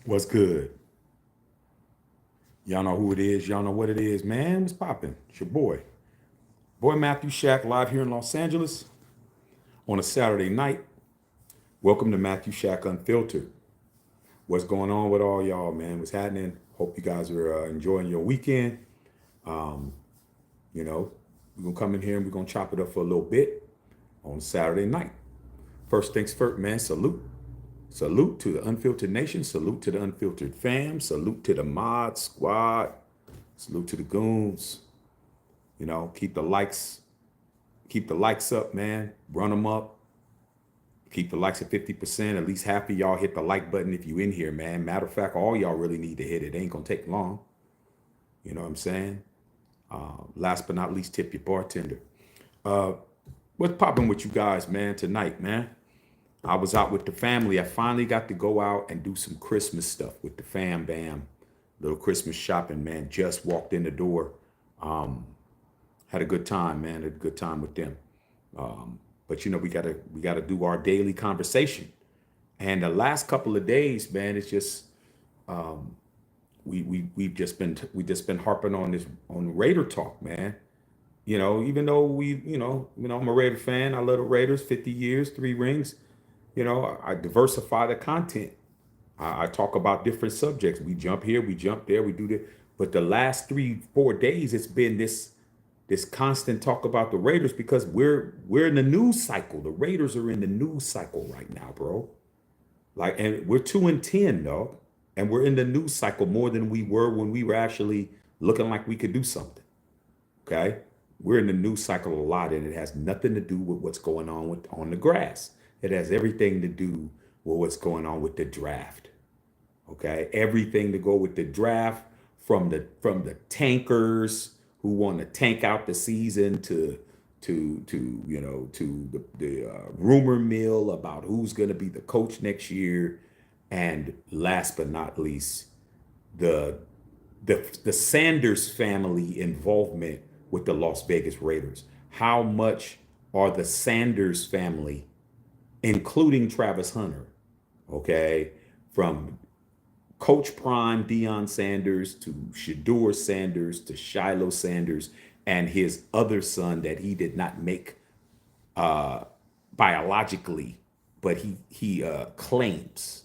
What's good? Y'all know who it is. Y'all know what it is, man. What's popping? It's your boy Matthew Shack, live here in Los Angeles on a Saturday night. Welcome to Matthew Shack Unfiltered. What's going on with all y'all, man? What's happening? Hope you guys are enjoying your weekend. Um, you know, we're gonna come in here and we're gonna chop it up for a little bit on Saturday night. First things first, man. Salute. Salute to the Unfiltered Nation. Salute to the Unfiltered fam. Salute to the mod squad. Salute to the goons. Keep the likes up, man. Run them up. Keep the likes at 50%. At least half of y'all hit the like button if you in here, man. Matter of fact, all y'all really need to hit it. It ain't gonna take long. You know what I'm saying? Last but not least, tip your bartender. Uh, what's popping with you guys, man, tonight, man? I was out with the family. I finally got to go out and do some Christmas stuff with the fam bam. Little Christmas shopping, man. Just walked in the door. Um, Had a good time, man. Had a good time with them. But we gotta do our daily conversation. And the last couple of days, man, it's just we've just been harping on this on Raider talk, man. Even though I'm a Raider fan. I love the Raiders. 50 years, 3 rings. I diversify the content. I talk about different subjects. We jump here, we jump there, we do that. But the last 3, 4 days, it's been this constant talk about the Raiders because we're in the news cycle. The Raiders are in the news cycle right now, bro. Like, and we're 2-10, dog, and we're in the news cycle more than we were when we were actually looking like we could do something. Okay, we're in the news cycle a lot, and it has nothing to do with what's going on on the grass. It has everything to do with what's going on with the draft. Okay, everything to go with the draft, from the tankers who want to tank out the season to the rumor mill about who's going to be the coach next year, and last but not least, the the Sanders family involvement with the Las Vegas Raiders. How much are the Sanders family, including Travis Hunter, okay, from Coach Prime Deion Sanders to Shedeur Sanders to Shilo Sanders and his other son that he did not make uh, biologically, but he claims.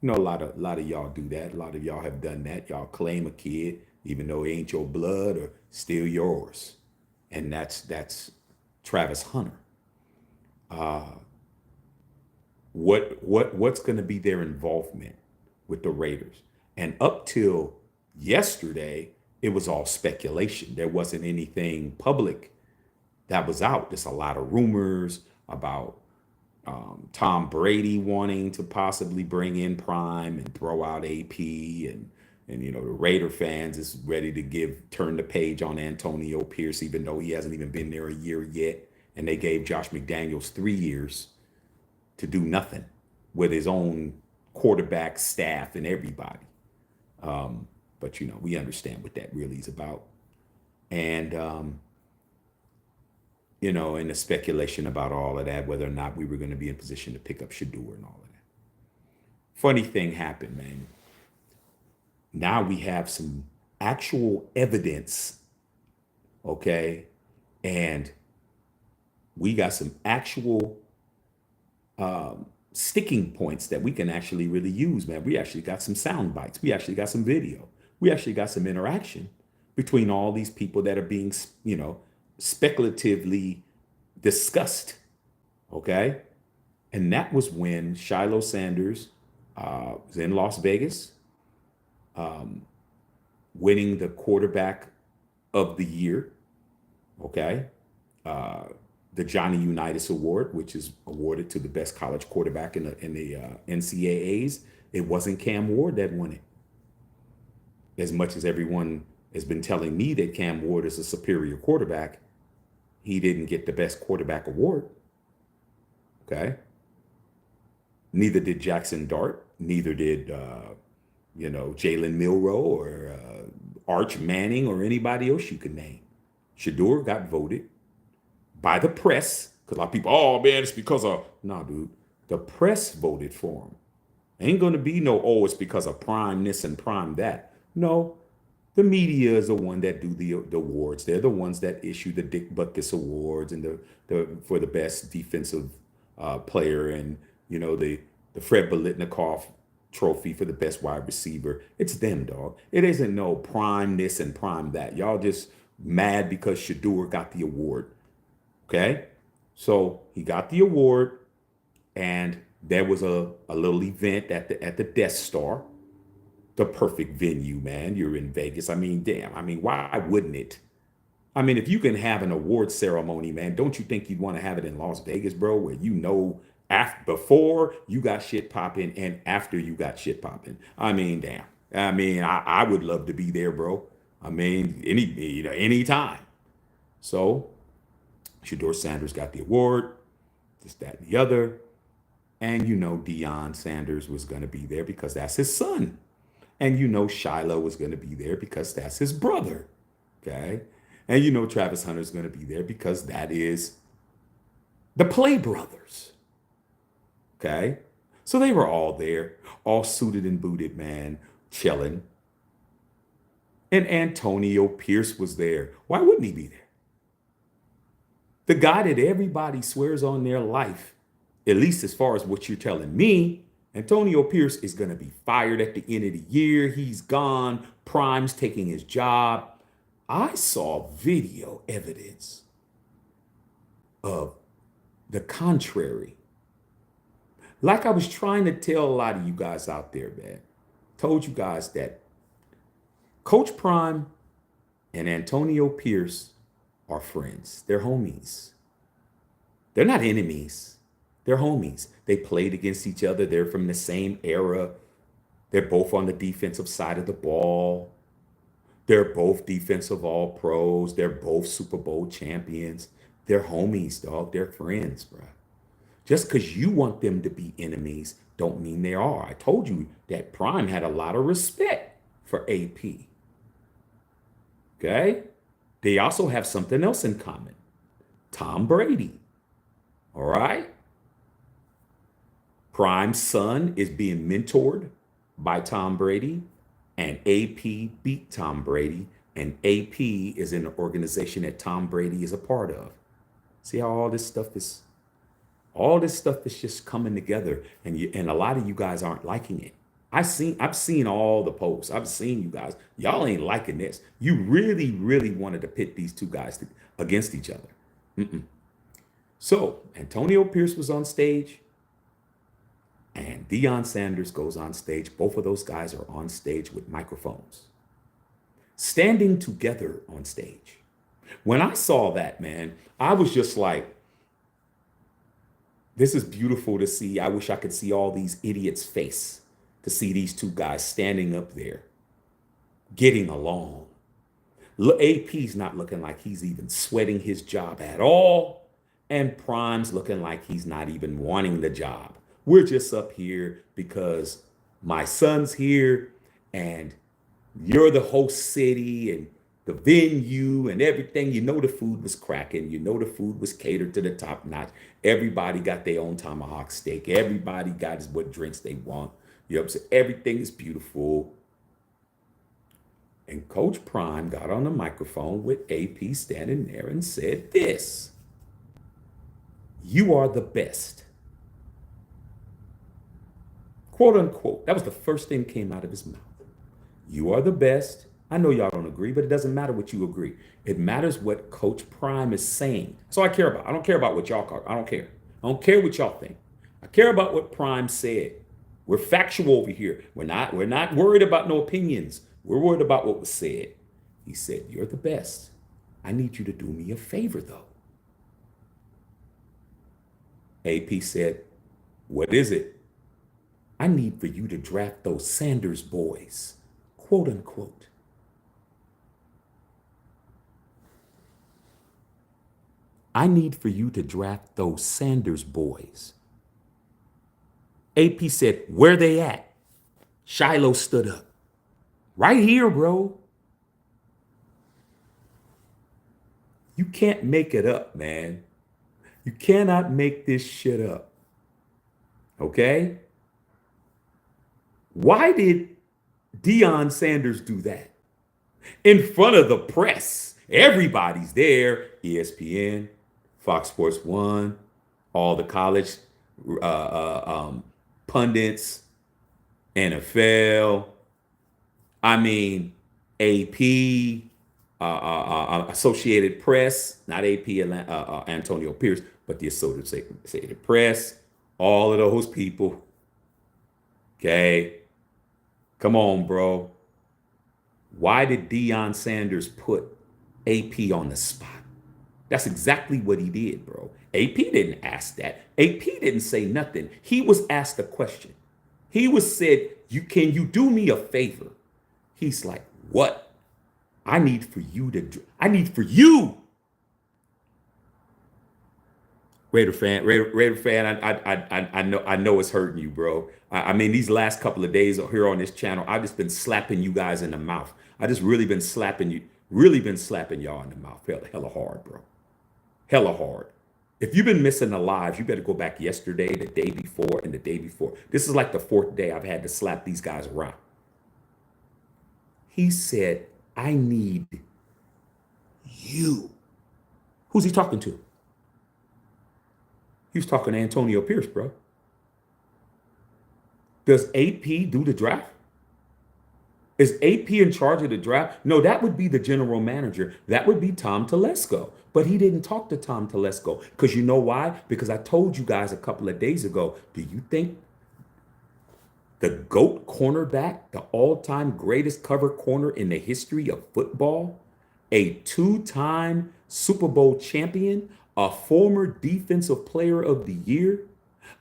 A lot of y'all do that. A lot of y'all have done that. Y'all claim a kid even though it ain't your blood or still yours, and that's Travis Hunter. What's going to be their involvement with the Raiders? And up till yesterday, it was all speculation. There wasn't anything public that was out. There's a lot of rumors about Tom Brady wanting to possibly bring in Prime and throw out AP, and the Raider fans is ready to turn the page on Antonio Pierce, even though he hasn't even been there a year yet, and they gave Josh McDaniels 3 years to do nothing with his own quarterback staff and everybody. But we understand what that really is about, and and the speculation about all of that, whether or not we were going to be in position to pick up Shador and all of that. Funny thing happened, man. Now we have some actual evidence, okay, and we got some actual sticking points that we can actually really use, man. We actually got some sound bites. We actually got some video. We actually got some interaction between all these people that are being, speculatively discussed. Okay. And that was when Shiloh Sanders was in Las Vegas, winning the quarterback of the year. Okay. The Johnny Unitas Award, which is awarded to the best college quarterback in the NCAAs. It wasn't Cam Ward that won it. As much as everyone has been telling me that Cam Ward is a superior quarterback, he didn't get the best quarterback award. Okay. Neither did Jackson Dart. Neither did Jalen Milroe or Arch Manning or anybody else you could name. Shador got voted by the press, because a lot of people, oh man, it's because of, no, dude, the press voted for him. Ain't going to be no, oh, it's because of prime this and prime that. No, the media is the one that do the awards. They're the ones that issue the Dick Butkus awards and the for the best defensive player, and the Fred Biletnikoff trophy for the best wide receiver. It's them, dog. It isn't no prime this and prime that. Y'all just mad because Shedeur got the award. Okay, so he got the award, and there was a little event at the Death Star, the perfect venue, man. You're in Vegas. I mean, damn. I mean, why wouldn't it? I mean, if you can have an award ceremony, man, don't you think you'd want to have it in Las Vegas, bro, where after before you got shit popping and after you got shit popping? I mean, damn. I mean, I would love to be there, bro. I mean, any time. So, Shedeur Sanders got the award, this, that, and the other. And Deion Sanders was going to be there because that's his son. And Shilo was going to be there because that's his brother. Okay. And Travis Hunter's going to be there because that is the Play brothers. Okay. So they were all there, all suited and booted, man, chilling. And Antonio Pierce was there. Why wouldn't he be there? The guy that everybody swears on their life, at least as far as what you're telling me, Antonio Pierce is going to be fired at the end of the year. He's gone. Prime's taking his job. I saw video evidence of the contrary. Like I was trying to tell a lot of you guys out there, man. Told you guys that Coach Prime and Antonio Pierce are friends. They're homies. They're not enemies. They're homies. They played against each other. They're from the same era. They're both on the defensive side of the ball. They're both defensive all pros. They're both Super Bowl champions. They're homies, dog. They're friends, bro. Just because you want them to be enemies don't mean they are. I told you that Prime had a lot of respect for AP. Okay? They also have something else in common. Tom Brady. All right? Prime's son is being mentored by Tom Brady, and AP beat Tom Brady, and AP is in an organization that Tom Brady is a part of. See how all this stuff is just coming together, and a lot of you guys aren't liking it. I've seen all the posts. I've seen you guys. Y'all ain't liking this. You really, really wanted to pit these two guys against each other. Mm-mm. So Antonio Pierce was on stage, and Deion Sanders goes on stage. Both of those guys are on stage with microphones, standing together on stage. When I saw that, man, I was just like, this is beautiful to see. I wish I could see all these idiots' face to see these two guys standing up there, getting along. AP's not looking like he's even sweating his job at all. And Prime's looking like he's not even wanting the job. We're just up here because my son's here and you're the host city and the venue and everything. The food was cracking. The food was catered to the top notch. Everybody got their own tomahawk steak. Everybody got what drinks they want. So everything is beautiful. And Coach Prime got on the microphone with AP standing there and said this: "You are the best." Quote unquote. That was the first thing that came out of his mouth. You are the best. I know y'all don't agree, but it doesn't matter what you agree. It matters what Coach Prime is saying. So I care about. I don't care about what y'all call. I don't care. I don't care what y'all think. I care about what Prime said. We're factual over here. We're not worried about no opinions. We're worried about what was said. He said, "You're the best. I need you to do me a favor, though." AP said, "What is it?" "I need for you to draft those Sanders boys," quote unquote. "I need for you to draft those Sanders boys." AP said, "Where they at?" Shilo stood up. "Right here, bro." You can't make it up, man. You cannot make this shit up. Okay? Why did Deion Sanders do that? In front of the press. Everybody's there. ESPN, Fox Sports One, all the college uh, pundits, NFL. I mean, AP, Associated Press, not AP Antonio Pierce, but the Associated Press. All of those people. Okay, come on, bro. Why did Deion Sanders put AP on the spot? That's exactly what he did, bro. AP didn't ask that. AP didn't say nothing. He was asked a question. He was said, can you do me a favor?" He's like, "What? I need for you." Raider fan, I know it's hurting you, bro. I mean, these last couple of days here on this channel, I've just been slapping you guys in the mouth. I just really been slapping y'all in the mouth, hella hard, bro. Hella hard. If you've been missing the lives, you better go back yesterday, the day before, and the day before. This is like the fourth day I've had to slap these guys around. He said, "I need you." Who's he talking to? He was talking to Antonio Pierce, bro. Does AP do the draft? Is AP in charge of the draft? No, that would be the general manager. That would be Tom Telesco. But he didn't talk to Tom Telesco. Because you know why? Because I told you guys a couple of days ago, do you think the GOAT cornerback, the all-time greatest cover corner in the history of football, a two-time Super Bowl champion, a former defensive player of the year,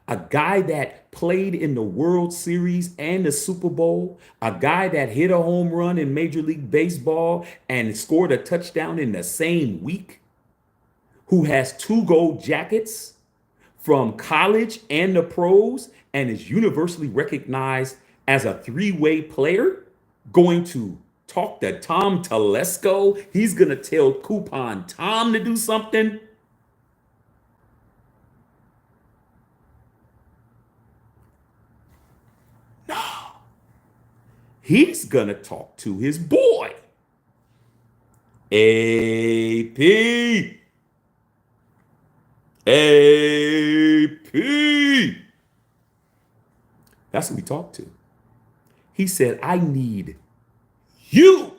a guy that played in the World Series and the Super Bowl, a guy that hit a home run in Major League Baseball and scored a touchdown in the same week, who has 2 gold jackets from college and the pros and is universally recognized as a 3-way player, going to talk to Tom Telesco? He's going to tell Coupon Tom to do something? No. He's going to talk to his boy, AP. AP. That's who we talked to. He said, "I need you.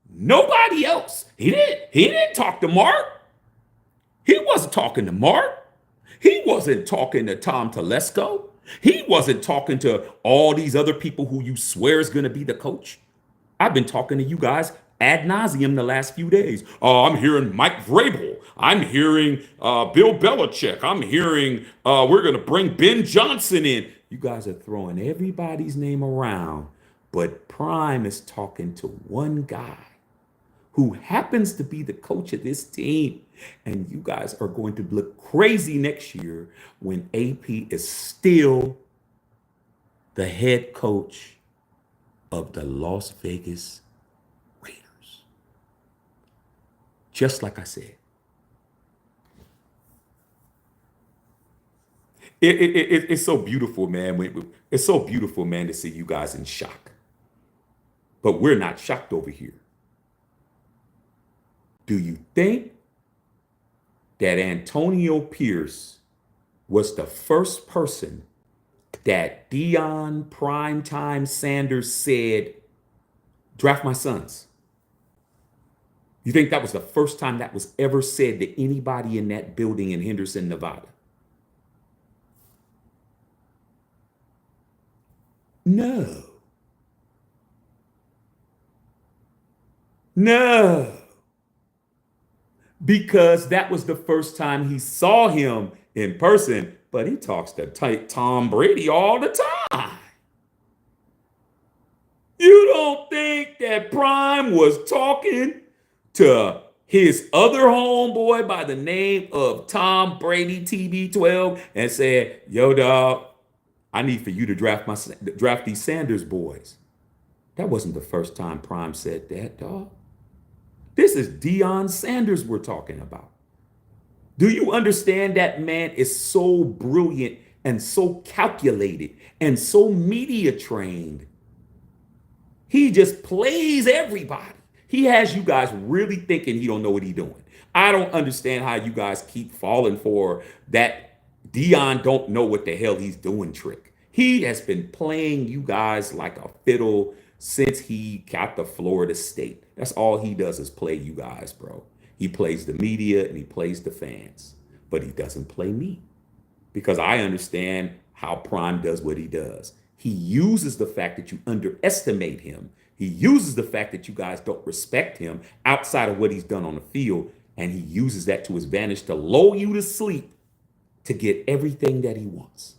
Nobody else." He didn't talk to Mark. He wasn't talking to Mark. He wasn't talking to Tom Telesco. He wasn't talking to all these other people who you swear is going to be the coach. I've been talking to you guys ad nauseum the last few days. I'm hearing Mike Vrabel. I'm hearing Bill Belichick. I'm hearing we're going to bring Ben Johnson in. You guys are throwing everybody's name around, but Prime is talking to one guy who happens to be the coach of this team. And you guys are going to look crazy next year when AP is still the head coach of the Las Vegas Raiders. Just like I said. It's so beautiful, man. It's so beautiful, man, to see you guys in shock. But we're not shocked over here. Do you think that Antonio Pierce was the first person that Deion Primetime Sanders said, "Draft my sons"? You think that was the first time that was ever said to anybody in that building in Henderson, Nevada? No. No. Because that was the first time he saw him in person, but he talks to Tom Brady all the time. You don't think that Prime was talking to his other homeboy by the name of Tom Brady TB12 and said, "Yo, dog, I need for you to draft these Sanders boys"? That wasn't the first time Prime said that, dog. This is Deion Sanders we're talking about. Do you understand that man is so brilliant and so calculated and so media trained. He just plays everybody. He has you guys really thinking he don't know what he's doing. I don't understand how you guys keep falling for that Deion don't know what the hell he's doing trick. He has been playing you guys like a fiddle since he got the Florida State. That's all he does is play you guys, bro. He plays the media and he plays the fans, but he doesn't play me because I understand how Prime does what he does. He uses the fact that you underestimate him. He uses the fact that you guys don't respect him outside of what he's done on the field, and he uses that to his advantage to lull you to sleep to get everything that he wants.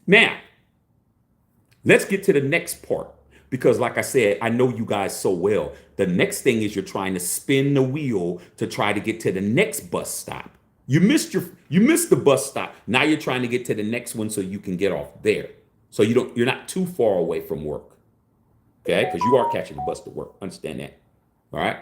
Now, let's get to the next part because, like I said, I know you guys so well. The next thing is you're trying to spin the wheel to try to get to the next bus stop. You missed the bus stop. Now you're trying to get to the next one so you can get off there. So you're not too far away from work. Okay? Because you are catching the bus to work. Understand that. All right?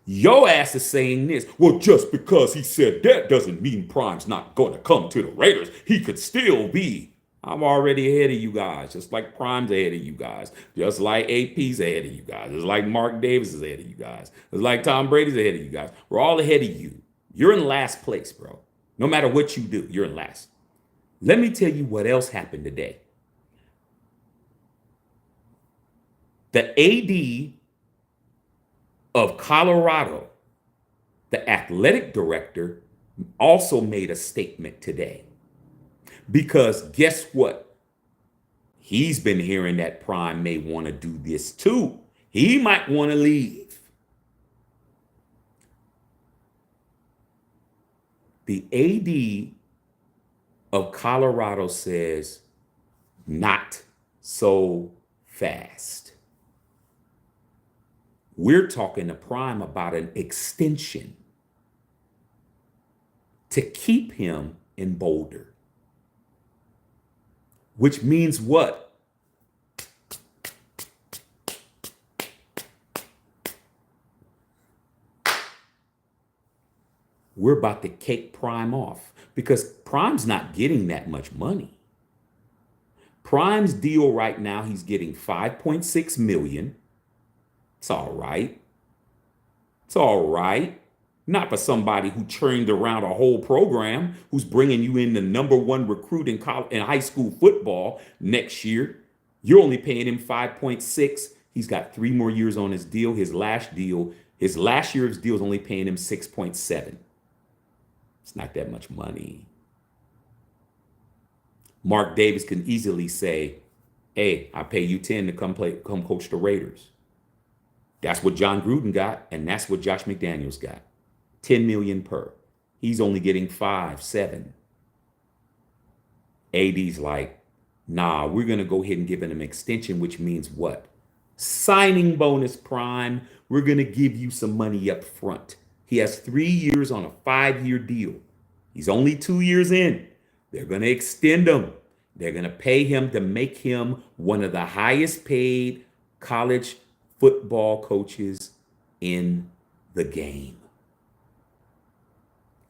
Your ass is saying this. Well, just because he said that doesn't mean Prime's not going to come to the Raiders. He could still be. I'm already ahead of you guys, just like Prime's ahead of you guys, just like AP's ahead of you guys, just like Mark Davis is ahead of you guys, just like Tom Brady's ahead of you guys. We're all ahead of you. You're in last place, bro. No matter what you do, you're in last. Let me tell you what else happened today. The AD of Colorado, the athletic director, also made a statement today. Because guess what? He's been hearing that Prime may want to do this too. He might want to leave. The AD of Colorado says, not so fast. We're talking to Prime about an extension to keep him in Boulder. Which means what? We're about to kick Prime off because Prime's not getting that much money. Prime's deal right now, he's getting 5.6 million. It's all right. It's all right. Not for somebody who churned around a whole program, who's bringing you in the #1 recruit in high school football next year. You're only paying him 5.6. He's got 3 more years on his deal. His last year's deal is only paying him 6.7. It's not that much money. Mark Davis can easily say, hey, I pay you 10 to come coach the Raiders. That's what John Gruden got, and that's what Josh McDaniels got. 10 million per. He's only getting 5, 7. AD's like, nah, we're going to go ahead and give him an extension, which means what? Signing bonus, Prime. We're going to give you some money up front. He has 3 years on a 5-year deal. He's only 2 years in. They're going to extend him. They're going to pay him to make him one of the highest paid college football coaches in the game.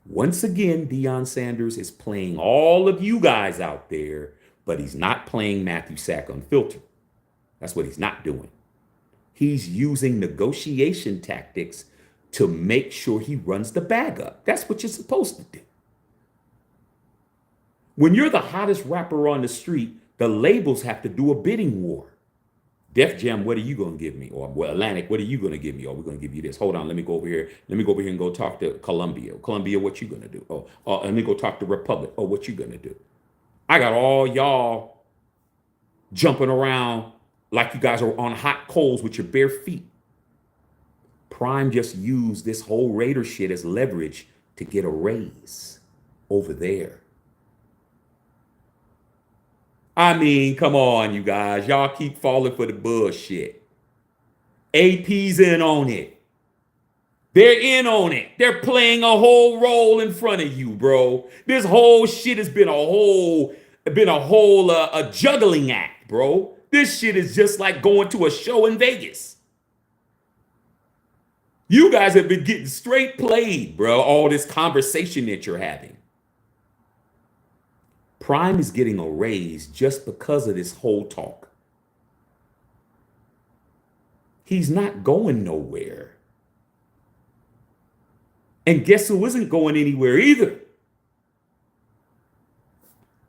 Once again, Deion Sanders is playing all of you guys out there, but he's not playing Matthew Sack unfiltered. That's what he's not doing. He's using negotiation tactics to make sure he runs the bag up. That's what you're supposed to do. When you're the hottest rapper on the street, the labels have to do a bidding war. Def Jam, what are you going to give me? Or well, Atlantic, what are you going to give me? Or we're going to give you this. Hold on, let me go over here. Let me go over here and go talk to Columbia. Columbia, what you going to do? Oh, let me go talk to Republic. Oh, what you going to do? I got all y'all jumping around like you guys are on hot coals with your bare feet. Prime just used this whole Raider shit as leverage to get a raise over there. I mean, come on, you guys. Y'all keep falling for the bullshit. AP's in on it. They're in on it. They're playing a whole role in front of you, bro. This whole shit has been a juggling act, bro. This shit is just like going to a show in Vegas. You guys have been getting straight played, bro. All this conversation that you're having. Prime is getting a raise just because of this whole talk. He's not going nowhere. And guess who isn't going anywhere either?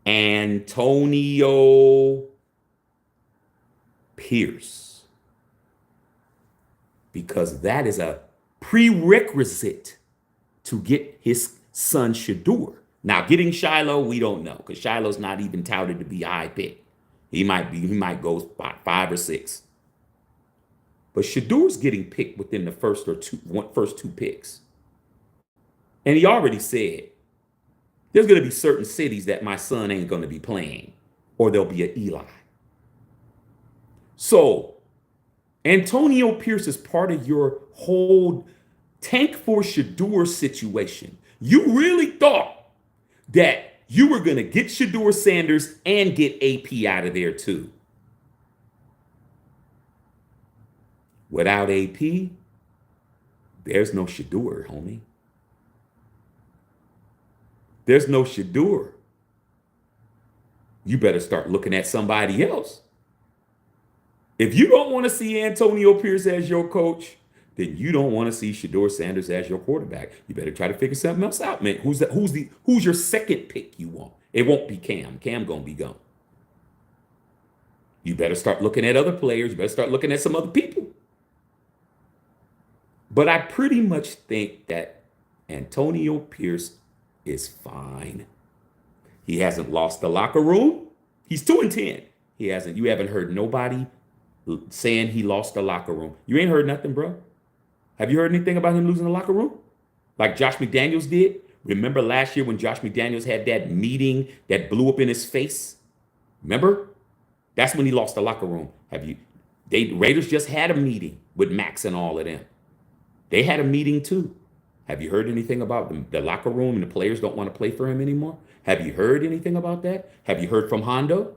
Antonio Pierce. Because that is a prerequisite to get his son Shedeur. Now, getting Shilo, we don't know, because Shiloh's not even touted to be a high pick. He might go 5 or 6. But Shedeur's getting picked within the first two picks. And he already said, there's going to be certain cities that my son ain't going to be playing, or there'll be an Eli. So Antonio Pierce is part of your whole tank for Shedeur situation. You really thought that you were going to get Shedeur Sanders and get AP out of there too. Without AP, there's no Shedeur, homie. There's no Shedeur. You better start looking at somebody else. If you don't want to see Antonio Pierce as your coach, then you don't want to see Shedeur Sanders as your quarterback. You better try to figure something else out, man. Who's your second pick you want? It won't be Cam. Cam gonna be gone. You better start looking at other players. You better start looking at some other people. But I pretty much think that Antonio Pierce is fine. He hasn't lost the locker room. He's 2-10. You haven't heard nobody saying he lost the locker room. You ain't heard nothing, bro. Have you heard anything about him losing the locker room? Like Josh McDaniels did? Remember last year when Josh McDaniels had that meeting that blew up in his face? Remember? That's when he lost the locker room. Raiders just had a meeting with Max and all of them. They had a meeting too. Have you heard anything about the locker room and the players don't want to play for him anymore? Have you heard anything about that? Have you heard from Hondo?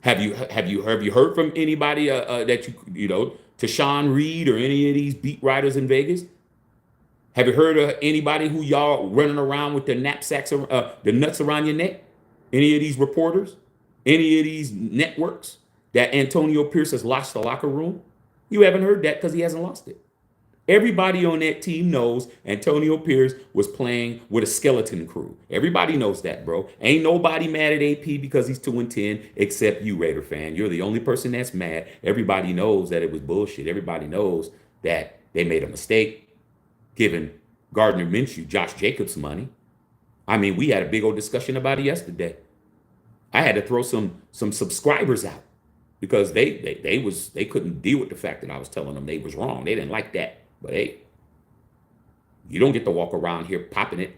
Have you heard from anybody that you know, Tashawn Reed or any of these beat writers in Vegas? Have you heard of anybody who y'all running around with the knapsacks, the nuts around your neck? Any of these reporters? Any of these networks that Antonio Pierce has lost the locker room? You haven't heard that because he hasn't lost it. Everybody on that team knows Antonio Pierce was playing with a skeleton crew. Everybody knows that, bro. Ain't nobody mad at AP because he's 2-10 except you, Raider fan. You're the only person that's mad. Everybody knows that it was bullshit. Everybody knows that they made a mistake giving Gardner Minshew, Josh Jacobs money. I mean, we had a big old discussion about it yesterday. I had to throw some subscribers out because they couldn't deal with the fact that I was telling them they was wrong. They didn't like that. But hey, you don't get to walk around here popping it.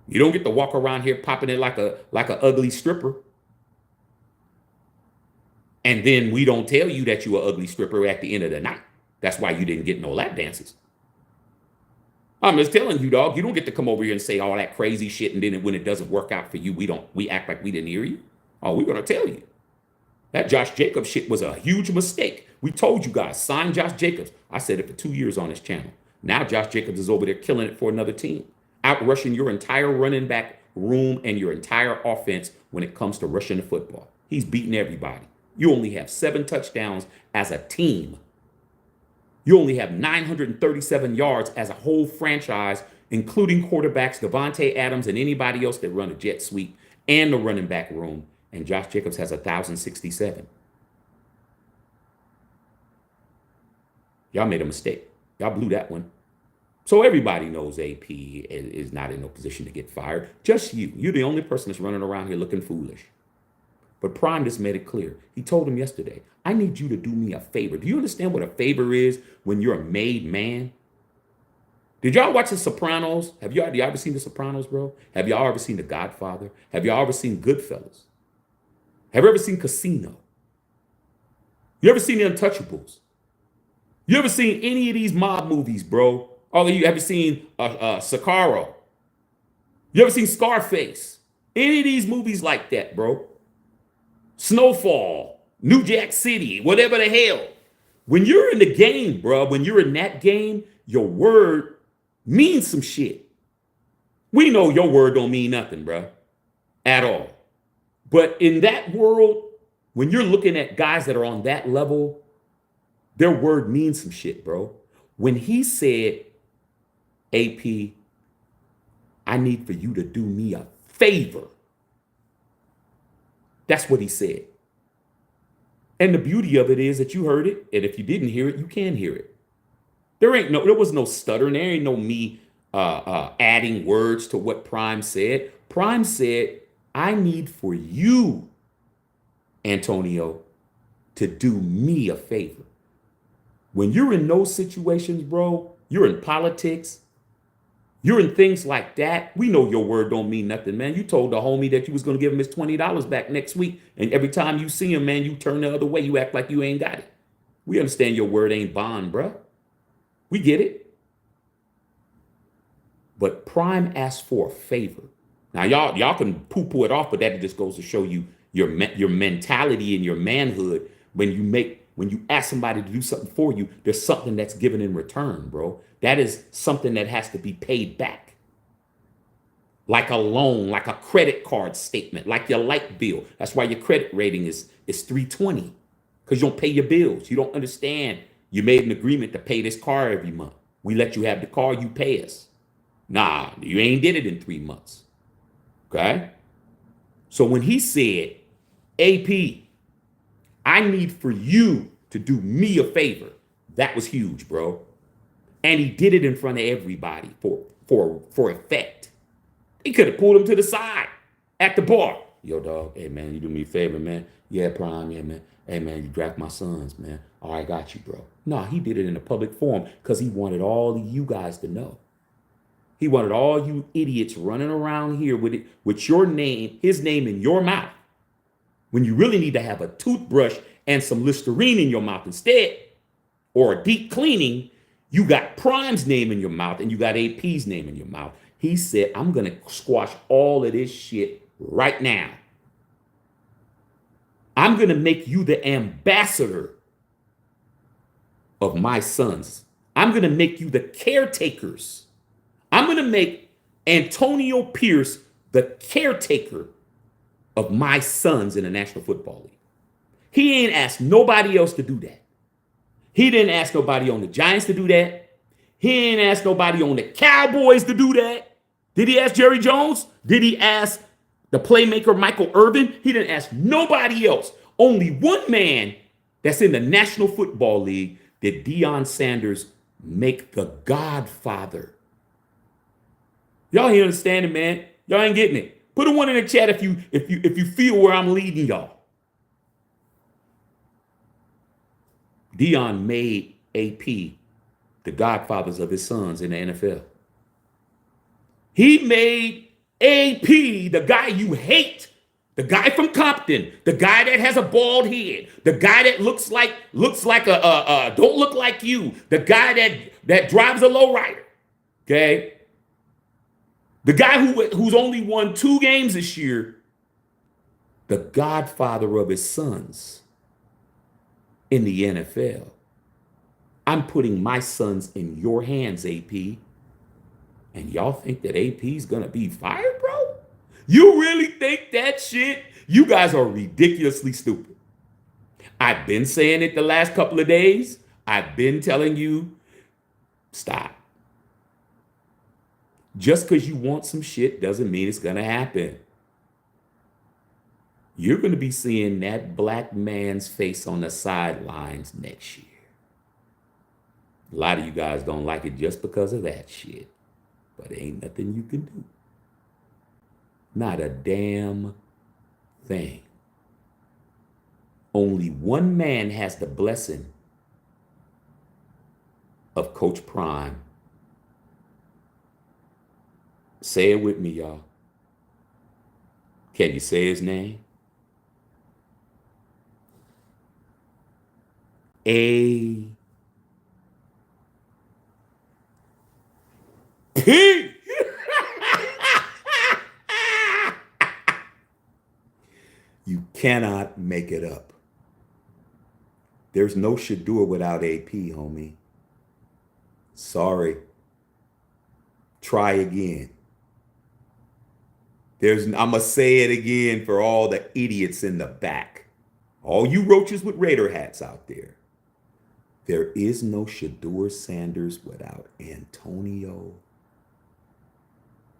You don't get to walk around here popping it like a ugly stripper. And then we don't tell you that you're an ugly stripper at the end of the night. That's why you didn't get no lap dances. I'm just telling you, dog, you don't get to come over here and say all that crazy shit, and then when it doesn't work out for you, we act like we didn't hear you. Oh, we're gonna tell you. That Josh Jacobs shit was a huge mistake. We told you guys, sign Josh Jacobs. I said it for 2 years on this channel. Now Josh Jacobs is over there killing it for another team, outrushing your entire running back room and your entire offense when it comes to rushing the football. He's beating everybody. You only have 7 touchdowns as a team. You only have 937 yards as a whole franchise, including quarterbacks, Devontae Adams, and anybody else that run a jet sweep and the running back room. And Josh Jacobs has 1,067. Y'all made a mistake. Y'all blew that one. So everybody knows AP is not in no position to get fired. Just you. You're the only person that's running around here looking foolish. But Prime just made it clear. He told him yesterday, I need you to do me a favor. Do you understand what a favor is when you're a made man? Did y'all watch The Sopranos? Have y'all ever seen The Sopranos, bro? Have y'all ever seen The Godfather? Have y'all ever seen Goodfellas? Have you ever seen Casino? You ever seen The Untouchables? You ever seen any of these mob movies, bro? All of you ever seen Sicario? You ever seen Scarface? Any of these movies like that, bro? Snowfall, New Jack City, whatever the hell. When you're in the game, bro, when you're in that game, your word means some shit. We know your word don't mean nothing, bro. at all. But in that world, when you're looking at guys that are on that level, their word means some shit, bro. When he said, AP, I need for you to do me a favor. That's what he said. And the beauty of it is that you heard it, and if you didn't hear it, you can hear it. There was no stuttering. There ain't no me adding words to what Prime said. Prime said, I need for you, Antonio, to do me a favor. When you're in those situations, bro, you're in politics, you're in things like that. We know your word don't mean nothing, man. You told the homie that you was going to give him his $20 back next week. And every time you see him, man, you turn the other way. You act like you ain't got it. We understand your word ain't bond, bro. We get it. But Prime asked for a favor. Now, y'all can poo-poo it off, but that just goes to show you your mentality and your manhood. When you ask somebody to do something for you, there's something that's given in return, bro. That is something that has to be paid back. Like a loan, like a credit card statement, like your light bill. That's why your credit rating is 320, because you don't pay your bills. You don't understand. You made an agreement to pay this car every month. We let you have the car, you pay us. Nah, you ain't did it in 3 months. Okay? So when he said, AP, I need for you to do me a favor, that was huge, bro. And he did it in front of everybody for effect. He could have pulled him to the side at the bar. Yo, dog, hey, man, you do me a favor, man. Yeah, Prime, yeah, man. Hey, man, you draft my sons, man. All right, got you, bro. No, he did it in a public forum because he wanted all of you guys to know. He wanted all you idiots running around here with your name, his name in your mouth, when you really need to have a toothbrush and some Listerine in your mouth instead, or a deep cleaning. You got Prime's name in your mouth and you got AP's name in your mouth. He said, I'm going to squash all of this shit right now. I'm going to make you the ambassador of my sons. I'm going to make you the caretakers. I'm going to make Antonio Pierce the caretaker of my sons in the National Football League. He ain't asked nobody else to do that. He didn't ask nobody on the Giants to do that. He ain't asked nobody on the Cowboys to do that. Did he ask Jerry Jones? Did he ask the playmaker Michael Irvin? He didn't ask nobody else. Only one man that's in the National Football League did Deion Sanders make the godfather. Y'all ain't understanding, man. Y'all ain't getting it. Put a one in the chat if you feel where I'm leading y'all. Deion made AP the godfathers of his sons in the NFL. He made AP the guy you hate, the guy from Compton, the guy that has a bald head, the guy that looks like don't look like you, the guy that drives a lowrider. Okay, the guy who's only won 2 games this year, the godfather of his sons in the NFL. I'm putting my sons in your hands, AP. And y'all think that AP's gonna be fired, bro? You really think that shit? You guys are ridiculously stupid. I've been saying it the last couple of days. I've been telling you, stop. Just because you want some shit doesn't mean it's gonna happen. You're going to be seeing that black man's face on the sidelines next year. A lot of you guys don't like it just because of that shit. But ain't nothing you can do. Not a damn thing. Only one man has the blessing of Coach Prime. Say it with me, y'all. Can you say his name? AP. You cannot make it up. There's no Shedeur without AP, homie. Sorry. Try again. I'm going to say it again for all the idiots in the back. All you roaches with Raider hats out there. There is no Shedeur Sanders without Antonio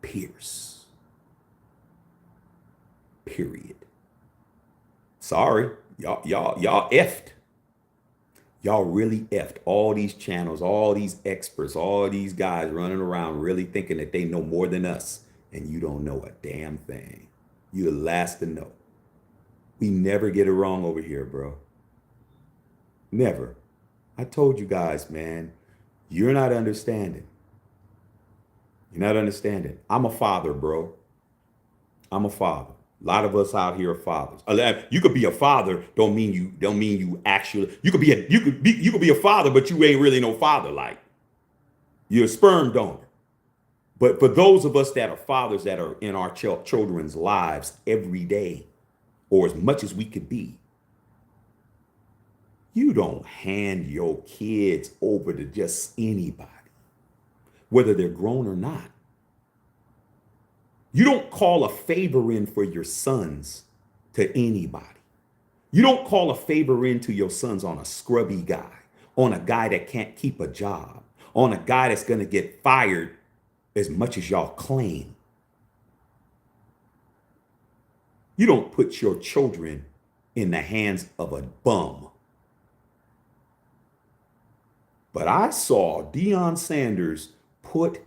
Pierce. Period. Sorry. Y'all effed. Y'all really effed. All these channels, all these experts, all these guys running around really thinking that they know more than us. And you don't know a damn thing. You're the last to know. We never get it wrong over here, bro. Never. I told you guys, man, you're not understanding. You're not understanding. I'm a father, bro. I'm a father. A lot of us out here are fathers. You could be a father, don't mean you actually. You could be a father, but you ain't really no father. Like you're a sperm donor. But for those of us that are fathers that are in our children's lives every day, or as much as we could be, you don't hand your kids over to just anybody, whether they're grown or not. You don't call a favor in for your sons to anybody. You don't call a favor in to your sons on a scrubby guy, on a guy that can't keep a job, on a guy that's going to get fired as much as y'all claim. You don't put your children in the hands of a bum. But I saw Deion Sanders put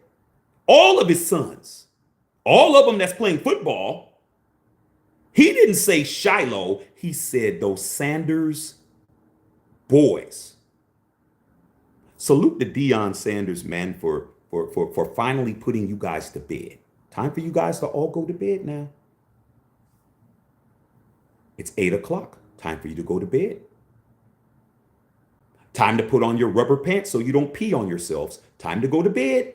all of his sons, all of them that's playing football. He didn't say Shilo. He said those Sanders boys. Salute to Deion Sanders, man, for finally putting you guys to bed. Time for you guys to all go to bed now. It's 8 o'clock. Time for you to go to bed. Time to put on your rubber pants so you don't pee on yourselves. Time to go to bed.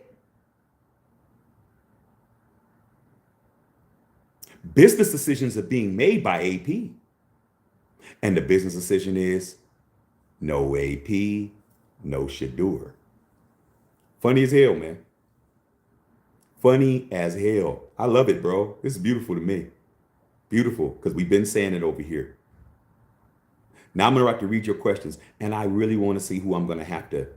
Business decisions are being made by AP. And the business decision is no AP, no Shedeur. Funny as hell, man. Funny as hell. I love it, bro. This is beautiful to me. Beautiful, because we've been saying it over here. Now I'm gonna have to read your questions, and I really want to see who I'm gonna have to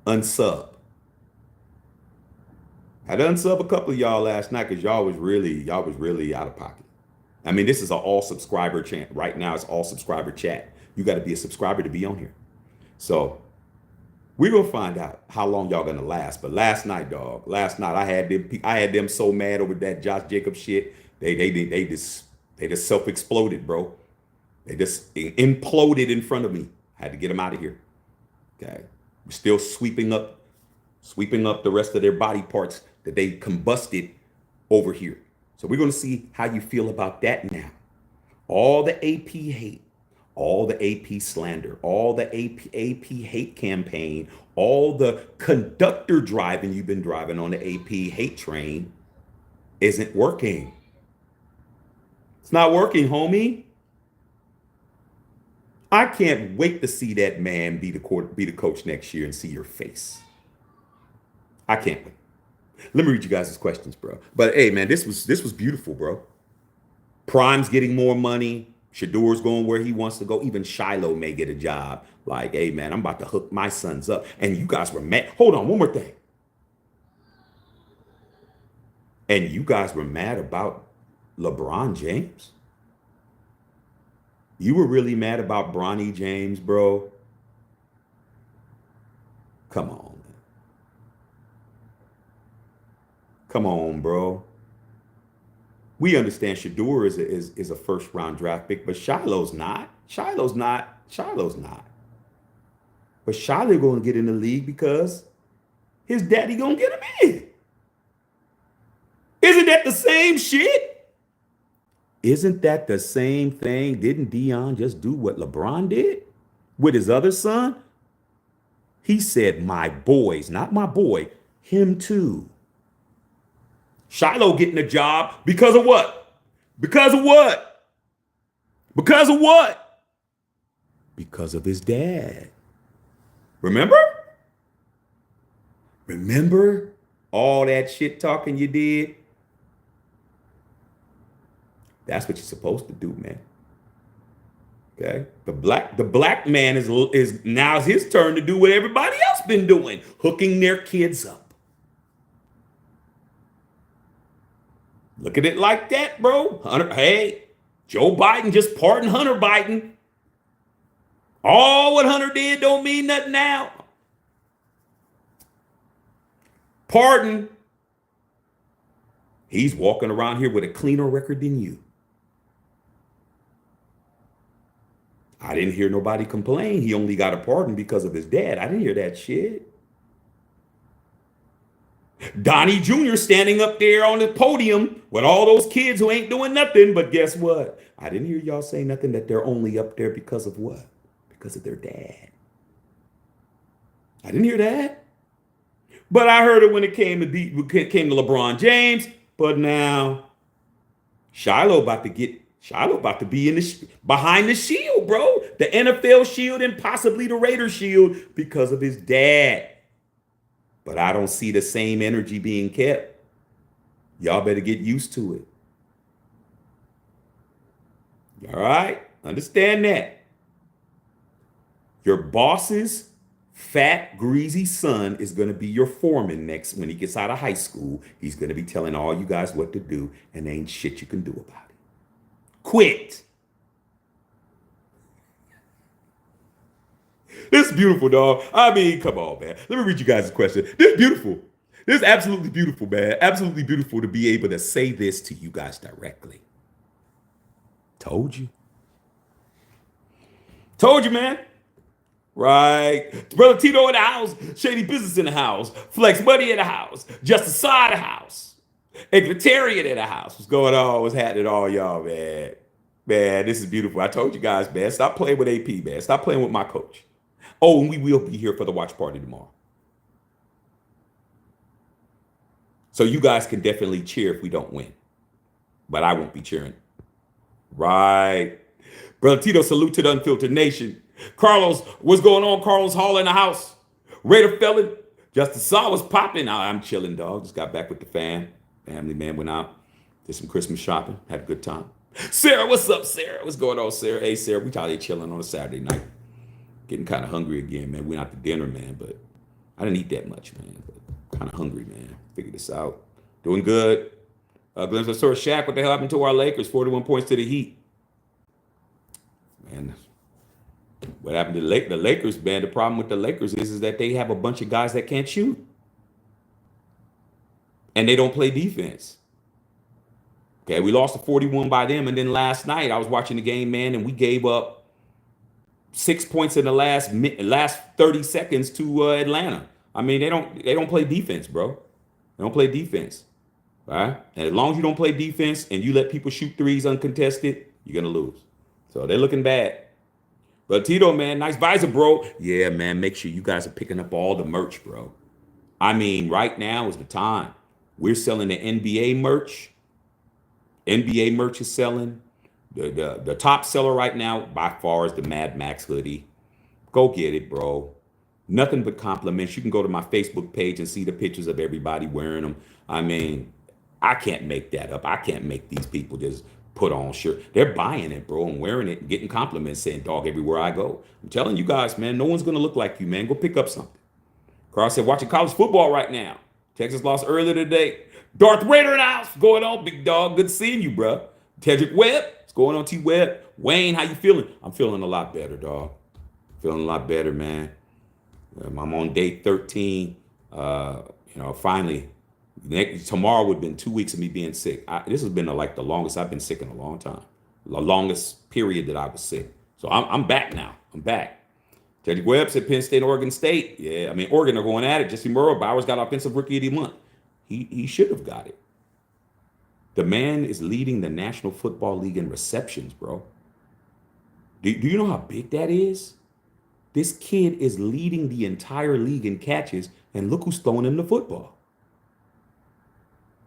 unsub. I had to unsub a couple of y'all last night because y'all was really out of pocket. I mean, this is an all subscriber chat right now. It's all subscriber chat. You got to be a subscriber to be on here. So we're gonna find out how long y'all gonna last. But last night, dog, I had them so mad over that Josh Jacobs shit. They just self-exploded, bro. They just imploded in front of me. I had to get them out of here. Okay. We're still sweeping up the rest of their body parts that they combusted over here. So we're going to see how you feel about that now. All the AP hate, all the AP slander, all the AP hate campaign, all the conductor driving you've been driving on the AP hate train isn't working. It's not working, homie. I can't wait to see that man be the coach next year and see your face. I can't wait. Let me read you guys' questions, bro. But hey, man, this was beautiful, bro. Prime's getting more money. Shedeur's going where he wants to go. Even Shilo may get a job. Like, hey, man, I'm about to hook my sons up. And you guys were mad. Hold on, one more thing. And you guys were mad about LeBron James? You were really mad about Bronny James, bro? Come on. Come on, bro. We understand Shedeur is a first round draft pick, but Shiloh's not. Shiloh's not. But Shiloh gonna get in the league because his daddy gonna get him in. Isn't that the same shit? Isn't that the same thing? Didn't Deion just do what LeBron did with his other son? He said, my boys, not my boy, him too. Shilo getting a job because of what? Because of what? Because of what? Because of his dad. Remember? Remember? All that shit talking you did, that's what you're supposed to do, man. Okay? The black man is now it's his turn to do what everybody else been doing, hooking their kids up. Look at it like that, bro. Hunter, hey, Joe Biden just pardoned Hunter Biden. All what Hunter did don't mean nothing now. Pardon. He's walking around here with a cleaner record than you. I didn't hear nobody complain. He only got a pardon because of his dad. I didn't hear that shit. Donnie Jr. standing up there on the podium with all those kids who ain't doing nothing. But guess what? I didn't hear y'all say nothing that they're only up there because of what? Because of their dad. I didn't hear that. But I heard it when it came to LeBron James. But now Shilo about to be in behind the shield, bro. The NFL shield and possibly the Raiders shield because of his dad. But I don't see the same energy being kept. Y'all better get used to it. All right? Understand that. Your boss's fat, greasy son is going to be your foreman next. When he gets out of high school, he's going to be telling all you guys what to do, and there ain't shit you can do about it. Quit. This is beautiful, dog. I mean, come on, man. Let me read you guys a question. This is beautiful. This is absolutely beautiful, man. Absolutely beautiful to be able to say this to you guys directly. Told you. Told you, man. Right. Brother Tito in the house. Shady Business in the house. Flex Buddy in the house. Justice Side in the house. Egalitarian in the house. What's going on? What's happening, all y'all, man? Man, this is beautiful. I told you guys, man. Stop playing with AP, man. Stop playing with my coach. Oh, and we will be here for the watch party tomorrow. So you guys can definitely cheer if we don't win. But I won't be cheering. Right. Brother Tito, salute to the Unfiltered Nation. Carlos, what's going on? Carlos Hall in the house. Raider felon. Justice Saw was popping. I'm chilling, dog. Just got back with the family, man. Went out. Did some Christmas shopping. Had a good time. Sarah, what's up, Sarah? What's going on, Sarah? Hey, Sarah, we out here chilling on a Saturday night. Getting kind of hungry again, man. Went out to dinner, man, but I didn't eat that much, man. But kind of hungry, man. Figured this out. Doing good. Glimpse of Sir Shaq, what the hell happened to our Lakers? 41 points to the Heat. Man, what happened to the Lakers, man? The problem with the Lakers is that they have a bunch of guys that can't shoot. And they don't play defense. Okay, we lost to 41 by them. And then last night, I was watching the game, man, and we gave up 6 points in the last 30 seconds to Atlanta. I mean, they don't play defense, bro. They don't play defense. All right? And as long as you don't play defense and you let people shoot threes uncontested, you're going to lose. So they're looking bad. But Tito, man, nice visor, bro. Yeah, man, make sure you guys are picking up all the merch, bro. I mean, right now is the time. We're selling the NBA merch. NBA merch is selling. The top seller right now, by far, is the Mad Max hoodie. Go get it, bro. Nothing but compliments. You can go to my Facebook page and see the pictures of everybody wearing them. I mean, I can't make that up. I can't make these people just put on shirt. They're buying it, bro, and wearing it and getting compliments saying, dog, everywhere I go. I'm telling you guys, man, no one's going to look like you, man. Go pick up something. Carl said, watching college football right now. Texas lost earlier today. Darth Raider in the house. What's going on, big dog? Good seeing you, bro. Tedrick Webb. What's going on, T-Webb? Wayne, how you feeling? I'm feeling a lot better, dog. Feeling a lot better, man. I'm on day 13. Finally, tomorrow would have been 2 weeks of me being sick. This has been like the longest I've been sick in a long time. The longest period that I was sick. So I'm back now. I'm back. Teddy Webb said Penn State, Oregon State. Yeah, I mean, Oregon are going at it. Jesse Bowers got Offensive Rookie of the Month. He should have got it. The man is leading the National Football League in receptions, bro. Do you know how big that is? This kid is leading the entire league in catches, and look who's throwing him the football.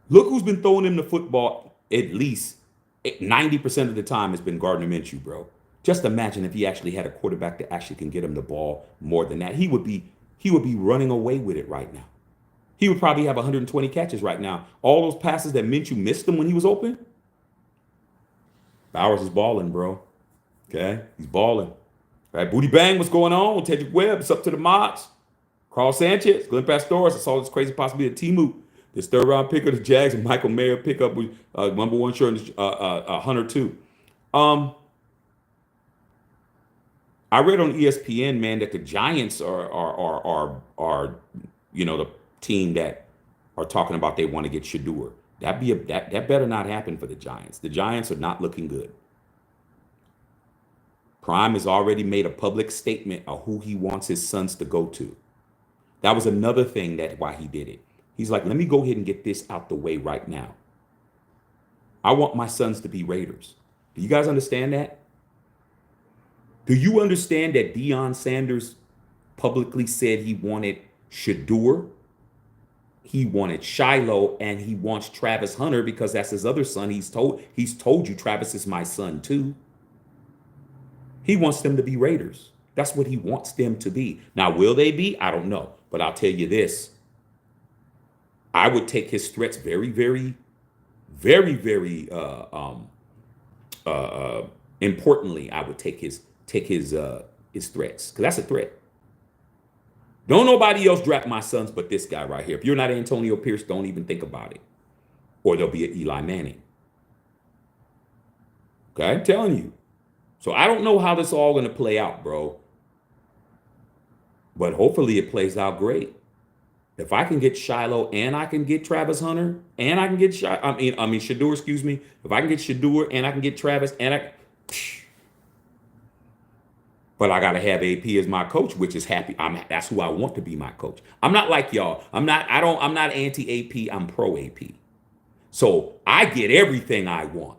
Look who's been throwing him the football at least 90% of the time has been Gardner Minshew, bro. Just imagine if he actually had a quarterback that actually can get him the ball more than that. He would be running away with it right now. He would probably have 120 catches right now. All those passes that Minshew missed him when he was open, Bowers is balling, bro. Okay, he's balling. All right, Booty Bang, what's going on? Tedrick Webb, it's up to the mods. Carl Sanchez, Glenn Pastores. I saw this crazy possibility of Timu. This third round pick of the Jags and Michael Mayer pick up with number one shirt and Hunter too. I read on ESPN, man, that the Giants are the team that are talking about they want to get Shedeur. That better not happen for the Giants. The Giants are not looking good. Prime has already made a public statement of who he wants his sons to go to. That was another thing that why he did it. He's like, let me go ahead and get this out the way right now. I want my sons to be Raiders. Do you guys understand that? Do you understand that Deion Sanders publicly said he wanted Shedeur, he wanted Shilo, and he wants Travis Hunter because that's his other son. He's told you Travis is my son too. He wants them to be Raiders. That's what he wants them to be. Now, will they be? I don't know. But I'll tell you this. I would take his threats very, very, very, very importantly. I would take his threats, because that's a threat. Don't nobody else draft my sons but this guy right here. If you're not Antonio Pierce, don't even think about it. Or there'll be an Eli Manning. Okay, I'm telling you. So I don't know how this is all going to play out, bro. But hopefully it plays out great. If I can get Shilo and I can get Travis Hunter and I can get Shedeur, excuse me. If I can get Shedeur and I can get Travis but I gotta have AP as my coach, which is happy. That's who I want to be my coach. I'm not like y'all. I'm not anti-AP, I'm pro AP. So I get everything I want.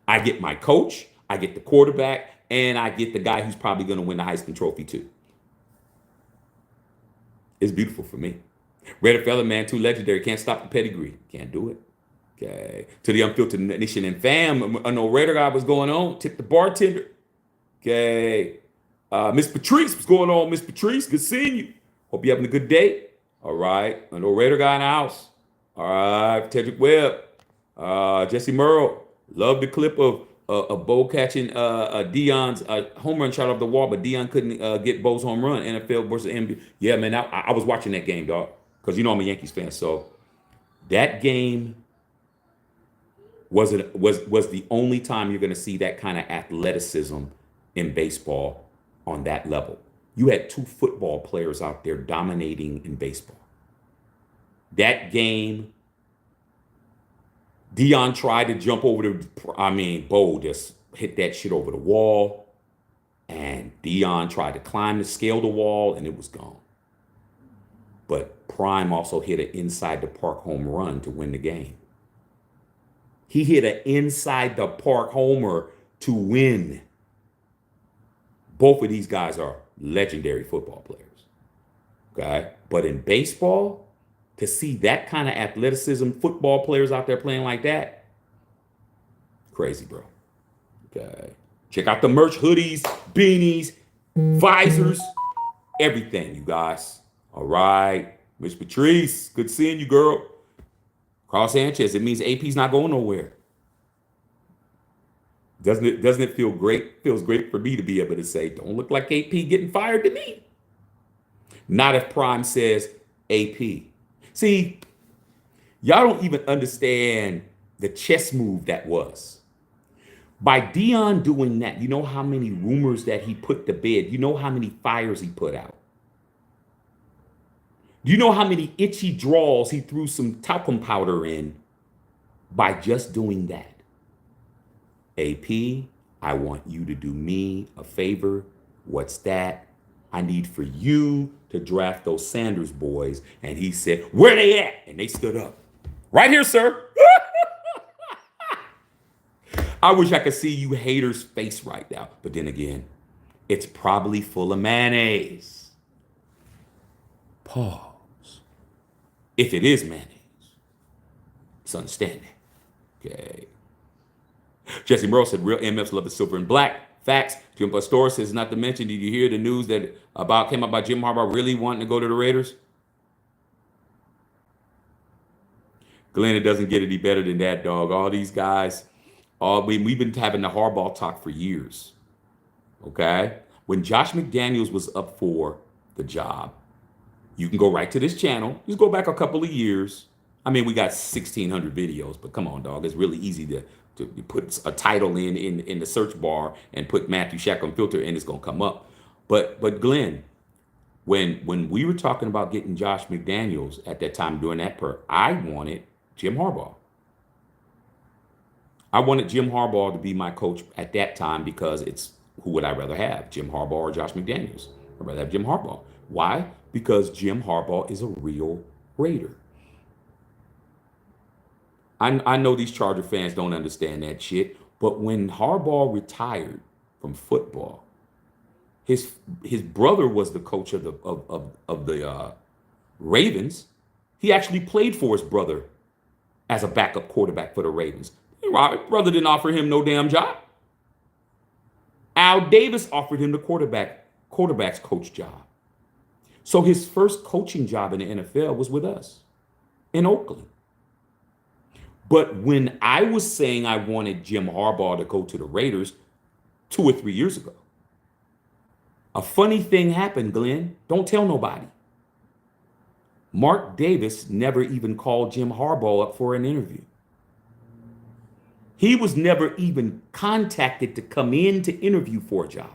I get my coach, I get the quarterback, and I get the guy who's probably gonna win the Heisman Trophy too. It's beautiful for me. Red Feather Man, too legendary. Can't stop the pedigree. Can't do it. Okay. To the Unfiltered Nation and fam, I know Raider guy was going on. Tip the bartender. Okay. Miss Patrice, what's going on, Miss Patrice? Good seeing you. Hope you're having a good day. All right. I know Raider guy in the house. All right. Tedrick Webb. Jesse Merle. Love the clip of Bo catching Deion's home run shot off the wall, but Deion couldn't get Bo's home run. NFL versus NBA. Yeah, man, I was watching that game, dog, because I'm a Yankees fan. So that game was the only time you're going to see that kind of athleticism in baseball on that level. You had two football players out there dominating in baseball. That game, Deion tried to jump over Bo just hit that shit over the wall. And Deion tried to climb to scale the wall, and it was gone. But Prime also hit an inside the park home run to win the game. He hit an inside the park homer to win. Both of these guys are legendary football players. Okay? But in baseball, to see that kind of athleticism, football players out there playing like that, crazy, bro. Okay. Check out the merch, hoodies, beanies, visors, everything, you guys. All right. Miss Patrice, good seeing you, girl. Carl Sanchez, it means AP's not going nowhere. Doesn't it feel great? Feels great for me to be able to say, don't look like AP getting fired to me. Not if Prime says AP. See, y'all don't even understand the chess move that was. By Deion doing that, you know how many rumors that he put to bed? You know how many fires he put out? Do you know how many itchy draws he threw some talcum powder in by just doing that? AP, I want you to do me a favor. What's that? I need for you to draft those Sanders boys. And he said, where they at? And they stood up. Right here, sir. I wish I could see you haters' face right now. But then again, it's probably full of mayonnaise. Pause. If it is mayonnaise, it's understanding. Okay. Jesse Merle said, real MFs love the silver and black. Facts. Jim Pastor says, not to mention, did you hear the news that came out about Jim Harbaugh really wanting to go to the Raiders? Glenn, it doesn't get any better than that, dog. All these guys, we've been having the hardball talk for years. Okay? When Josh McDaniels was up for the job, you can go right to this channel. Just go back a couple of years. I mean, we got 1,600 videos, but come on, dog. It's really easy to put a title in the search bar and put Matthew Shack Unfiltered, and it's gonna come up. But Glenn, when we were talking about getting Josh McDaniels at that time doing that I wanted Jim Harbaugh. I wanted Jim Harbaugh to be my coach at that time because it's who would I rather have, Jim Harbaugh or Josh McDaniels? I'd rather have Jim Harbaugh. Why? Because Jim Harbaugh is a real Raider. I know these Charger fans don't understand that shit, but when Harbaugh retired from football, his brother was the coach of the Ravens. He actually played for his brother as a backup quarterback for the Ravens. His brother didn't offer him no damn job. Al Davis offered him the quarterback's coach job. So his first coaching job in the NFL was with us in Oakland. But when I was saying I wanted Jim Harbaugh to go to the Raiders 2 or 3 years ago, a funny thing happened, Glenn. Don't tell nobody. Mark Davis never even called Jim Harbaugh up for an interview. He was never even contacted to come in to interview for a job.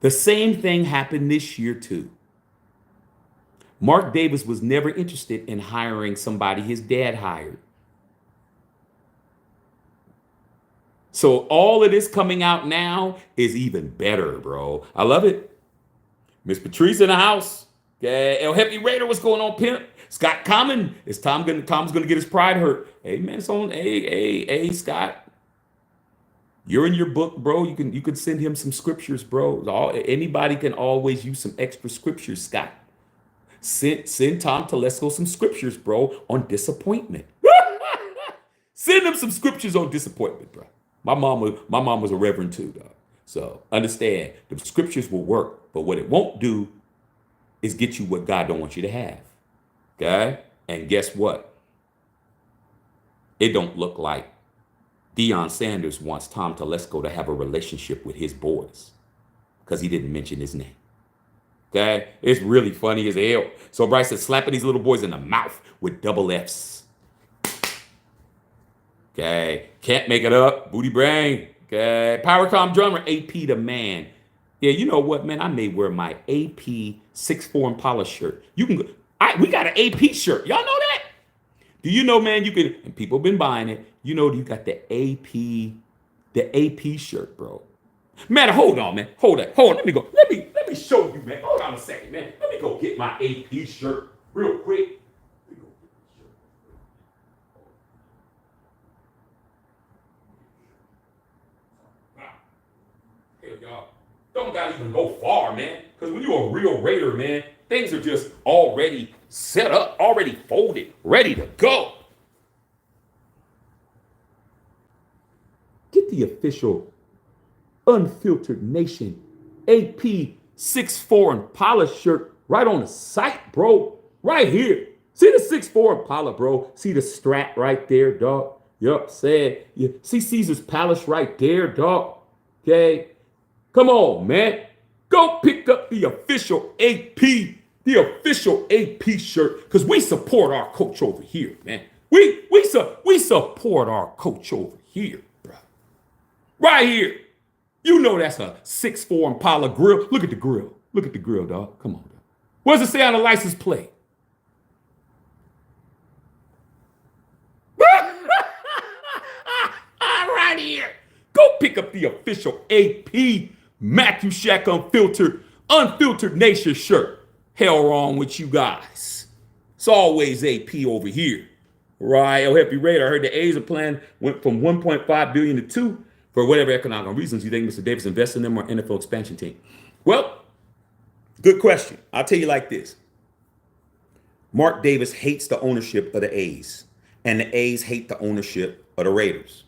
The same thing happened this year, too. Mark Davis was never interested in hiring somebody his dad hired. So all of this coming out now is even better, bro. I love it. Miss Patrice in the house. Okay. El Jefe Raider, what's going on, pimp? Scott Common. Is Tom's gonna get his pride hurt? Hey man, it's on. Hey, Scott. You're in your book, bro. You can send him some scriptures, bro. Anybody can always use some extra scriptures, Scott. Send Tom Telesco some scriptures, bro, on disappointment. Send him some scriptures on disappointment, bro. My mom was a reverend too, dog. So understand the scriptures will work, but what it won't do is get you what God don't want you to have. Okay? And guess what? It don't look like Deion Sanders wants Tom Telesco to have a relationship with his boys because he didn't mention his name. Okay? It's really funny as hell. So Bryce said, slapping these little boys in the mouth with double F's. Okay? Can't make it up. Booty brain. Okay? Powercom drummer, AP the man. Yeah, you know what, man? I may wear my AP 6'4" Impala shirt. You can go. We got an AP shirt. Y'all know that? Do you know, man, you can, and people have been buying it. You know, you got the AP shirt, bro. Man, hold on, man. Hold on. Let me go. Let me show you, man. Hold on a second, man. Let me go get my AP shirt real quick. Let me go get the shirt. Hey, y'all. Don't gotta even go far, man. Because when you're a real Raider, man, things are just already set up, already folded, ready to go. Get the official Unfiltered Nation AP 6'4" Impala shirt right on the site, bro. Right here. See the 6'4" Impala, bro. See the strap right there, dog. Yup, said. You see Caesar's Palace right there, dog. Okay. Come on, man. Go pick up the official AP shirt, because we support our coach over here, man. We support our coach over here, bro. Right here. You know that's a 6'4" Impala grill. Look at the grill. Look at the grill, dog. Come on, dog. What does it say on the license plate? Right here. Go pick up the official AP Matthew Shack Unfiltered Nation shirt. Hell wrong with you guys. It's always AP over here. Right, El Jefe Raider. I heard the A's are plan went from 1.5 billion to 2 for whatever economic reasons you think Mr. Davis invested in them or NFL expansion team. Well, good question. I'll tell you like this. Mark Davis hates the ownership of the A's, and the A's hate the ownership of the Raiders.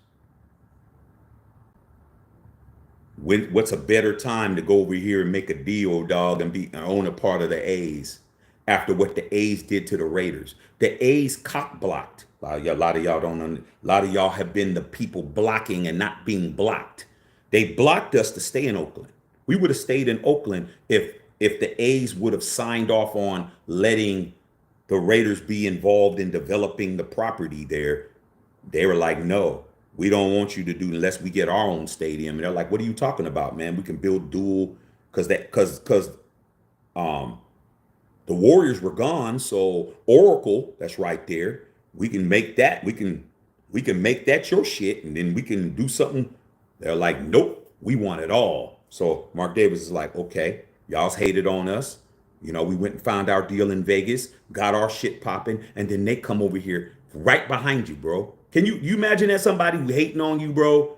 What's a better time to go over here and make a deal, dog, and own a part of the A's after what the A's did to the Raiders. The A's cock blocked. A lot of y'all don't know. A lot of y'all have been the people blocking and not being blocked. They blocked us to stay in Oakland. We would have stayed in Oakland if the A's would have signed off on letting the Raiders be involved in developing the property there. They were like, no, we don't want you to do unless we get our own stadium. And they're like, what are you talking about, man? We can build dual because um the Warriors were gone, so Oracle, that's right there. We can make that. We can make that your shit, and then we can do something. They're like, nope, we want it all. So Mark Davis is like, okay, y'all's hated on us. We went and found our deal in Vegas, got our shit popping, and then they come over here right behind you, bro. Can you imagine that somebody who hating on you, bro?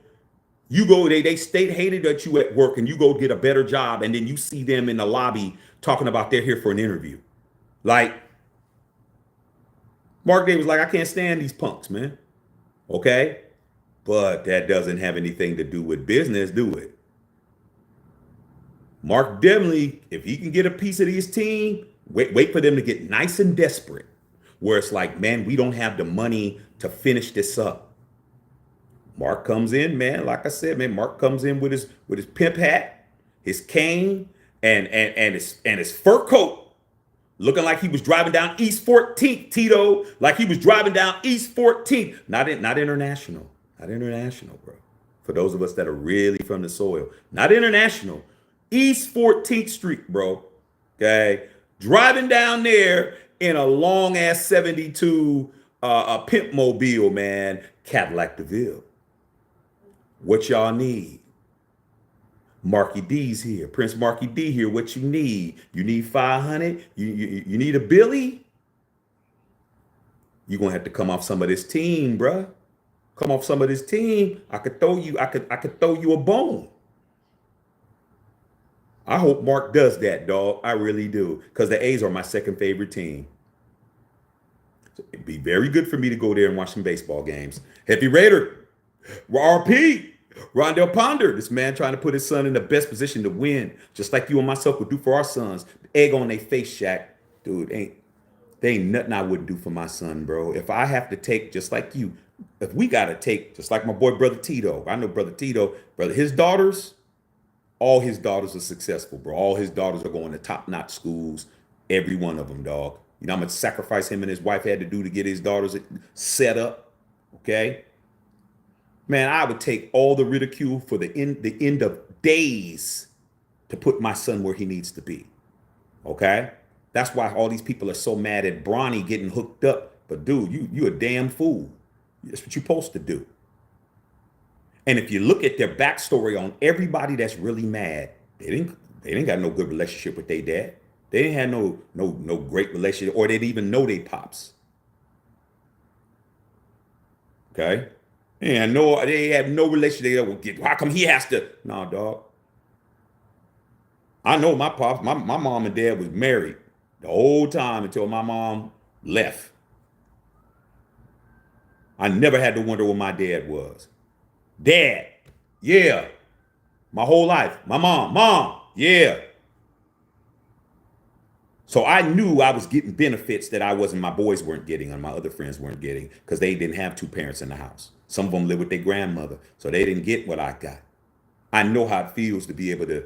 You go, they stay hated at you at work, and you go get a better job, and then you see them in the lobby talking about they're here for an interview. Like, Mark Davis, like, I can't stand these punks, man. Okay? But that doesn't have anything to do with business, do it? Mark Demley, if he can get a piece of his team, wait for them to get nice and desperate, where it's like, man, we don't have the money to finish this up. Mark comes in, man. Like I said, man, Mark comes in with his pimp hat, his cane, and his fur coat, looking like he was driving down East 14th, Tito. Like he was driving down East 14th. Not international. Not international, bro. For those of us that are really from the soil. Not international. East 14th Street, bro. Okay. Driving down there in a long ass 72 a pimp mobile, man. Cadillac DeVille. What y'all need? Marky D's here. Prince Marky D here. What you need? You need 500? You need a Billy? You're gonna have to come off some of this team, bruh. Come off some of this team. I could throw you a bone. I hope Mark does that, dog. I really do. Because the A's are my second favorite team. So it'd be very good for me to go there and watch some baseball games. Happy Raider. RP. Rondell Ponder, this man trying to put his son in the best position to win, just like you and myself would do for our sons. Egg on their face, Shaq. Dude, they ain't nothing I wouldn't do for my son, bro. If I have to take, just like you, if we got to take, just like my boy, Brother Tito. I know Brother Tito, his daughters, all his daughters are successful, bro. All his daughters are going to top-notch schools. Every one of them, dog. You know how much sacrifice him and his wife had to do to get his daughters set up, okay? Man, I would take all the ridicule for the end of days to put my son where he needs to be. Okay? That's why all these people are so mad at Bronny getting hooked up. But dude, you a damn fool. That's what you're supposed to do. And if you look at their backstory on everybody that's really mad, they didn't got no good relationship with their dad. They didn't have no great relationship, or they didn't even know they pops. Okay? And they have no relationship. How come he has to? Nah, dog. I know my pops, my mom and dad was married the whole time until my mom left. I never had to wonder where my dad was. Dad, yeah. My whole life. My mom, yeah. So I knew I was getting benefits that my boys weren't getting and my other friends weren't getting because they didn't have two parents in the house. Some of them live with their grandmother, so they didn't get what I got. I know how it feels to be able to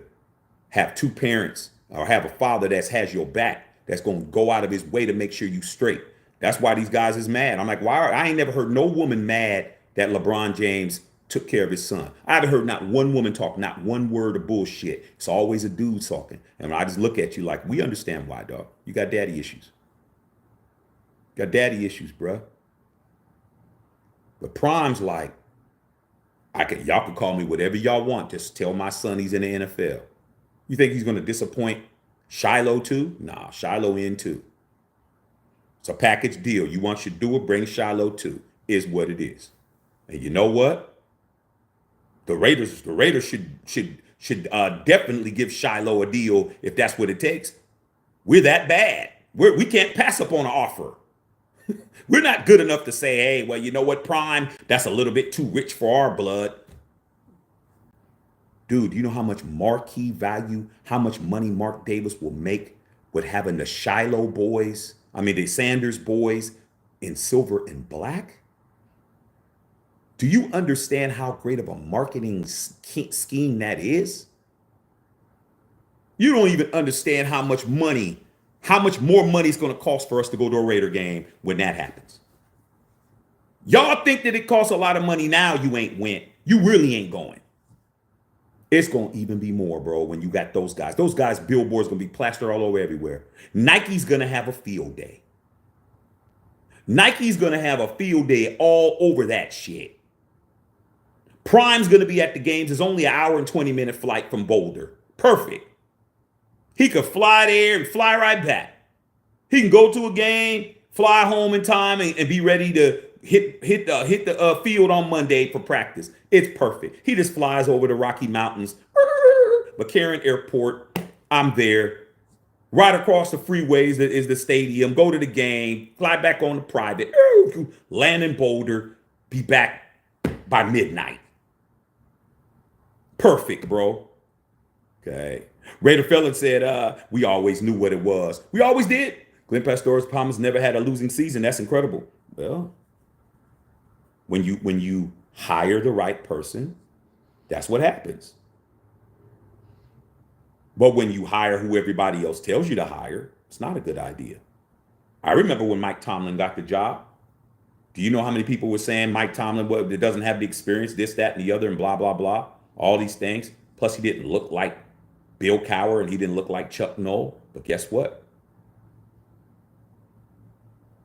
have two parents or have a father that has your back, that's going to go out of his way to make sure you straight. That's why these guys is mad. I'm like, why? I ain't never heard no woman mad that LeBron James took care of his son. I haven't heard not one woman talk, not one word of bullshit. It's always a dude talking. And I just look at you like, we understand why, dog. You got daddy issues. Got daddy issues, bruh. But Prime's like, y'all can call me whatever y'all want. Just tell my son he's in the NFL. You think he's going to disappoint Shilo too? Nah, Shilo in too. It's a package deal. You want Shedeur, bring Shilo too. Is what it is. And you know what? The Raiders should definitely give Shilo a deal if that's what it takes. We're that bad. We can't pass up on an offer. We're not good enough to say, hey, well, you know what, Prime, that's a little bit too rich for our blood. Dude, you know how much marquee value, how much money Mark Davis will make with having the Shilo boys, the Sanders boys in silver and black? Do you understand how great of a marketing scheme that is? You don't even understand how much more money it's going to cost for us to go to a Raider game when that happens. Y'all think that it costs a lot of money now, you ain't went. You really ain't going. It's going to even be more, bro, when you got those guys. Those guys' billboards going to be plastered all over everywhere. Nike's going to have a field day. Nike's going to have a field day all over that shit. Prime's going to be at the games. It's only an hour and 20-minute flight from Boulder. Perfect. He could fly there and fly right back. He can go to a game, fly home in time, and be ready to hit the field on Monday for practice. It's perfect. He just flies over the Rocky Mountains, McCarran Airport. I'm there. Right across the freeways is the stadium. Go to the game, fly back on the private, land in Boulder, be back by midnight. Perfect, bro. Okay. Raider Felon said, we always knew what it was. We always did. Glenn Pastore's Palmer's never had a losing season. That's incredible. Well, when you hire the right person, that's what happens. But when you hire who everybody else tells you to hire, it's not a good idea. I remember when Mike Tomlin got the job. Do you know how many people were saying Mike Tomlin doesn't have the experience, this, that, and the other, and blah, blah, blah, all these things. Plus, he didn't look like Bill Cowher, and he didn't look like Chuck Noll. But guess what?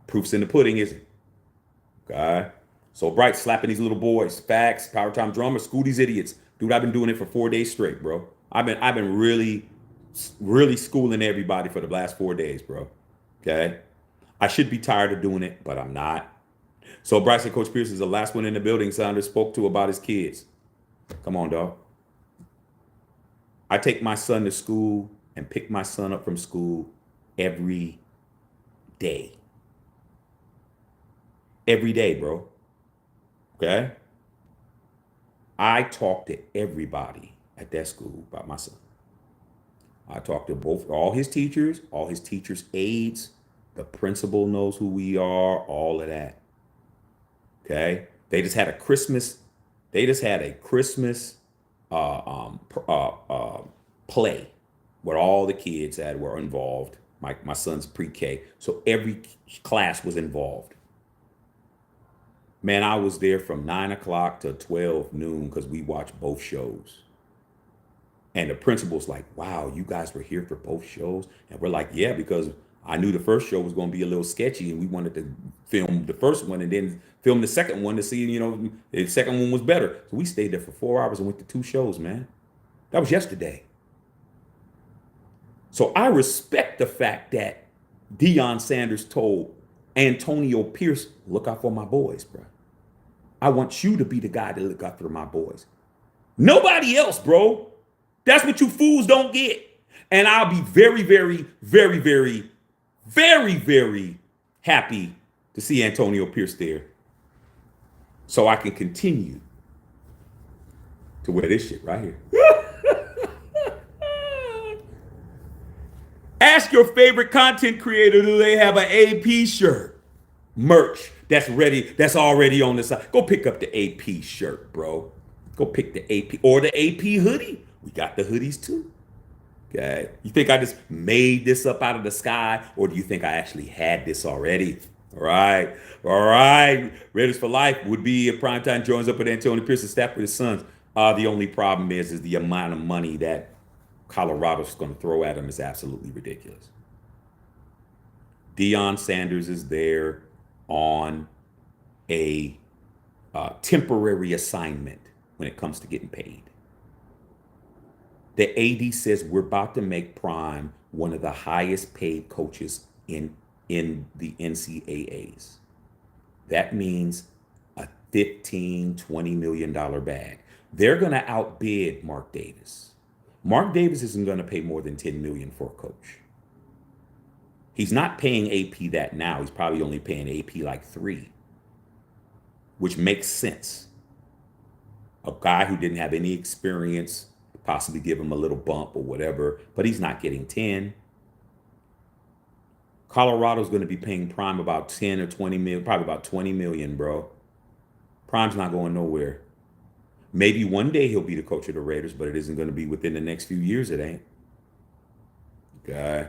Proof's in the pudding, isn't it? Okay. So Bright slapping these little boys. Facts, Power Time Drummer, school these idiots. Dude, I've been doing it for 4 days straight, bro. I've been really schooling everybody for the last 4 days, bro. Okay. I should be tired of doing it, but I'm not. So Bryce said Coach Pierce is the last one in the building Sanders spoke to about his kids. Come on, dog. I take my son to school and pick my son up from school every day. Every day, bro. Okay? I talk to everybody at that school about my son. I talk to all his teachers aides. The principal knows who we are, all of that. Okay? They just had a Christmas play where all the kids were involved. My son's pre-K. So every class was involved. Man, I was there from 9 o'clock to 12 noon because we watched both shows. And the principal's like, wow, you guys were here for both shows? And we're like, yeah, because I knew the first show was going to be a little sketchy and we wanted to film the first one and then film the second one to see, the second one was better. So we stayed there for 4 hours and went to 2 shows, man. That was yesterday. So I respect the fact that Deion Sanders told Antonio Pierce, look out for my boys, bro. I want you to be the guy to look out for my boys. Nobody else, bro. That's what you fools don't get. And I'll be very, very, very, very, very, very happy to see Antonio Pierce there so I can continue to wear this shit right here. Ask your favorite content creator, do they have an AP shirt? Merch that's ready, that's already on the side. Go pick up the AP shirt, bro. Go pick the AP or the AP hoodie. We got the hoodies too. Okay. You think I just made this up out of the sky, or do you think I actually had this already? All right. Raiders for life would be if Primetime joins up with Antonio Pierce's staff with his sons. The only problem is the amount of money that Colorado's going to throw at him is absolutely ridiculous. Deion Sanders is there on a temporary assignment when it comes to getting paid. The AD says we're about to make Prime one of the highest paid coaches in the NCAAs. That means a $15-20 million bag. They're going to outbid Mark Davis. Mark Davis isn't going to pay more than $10 million for a coach. He's not paying AP that now. He's probably only paying AP like $3 million, which makes sense. A guy who didn't have any experience, possibly give him a little bump or whatever, but he's not getting 10. Colorado's going to be paying Prime about 10 or 20 million, probably about 20 million, bro. Prime's not going nowhere. Maybe one day he'll be the coach of the Raiders, but it isn't going to be within the next few years. It ain't. Okay.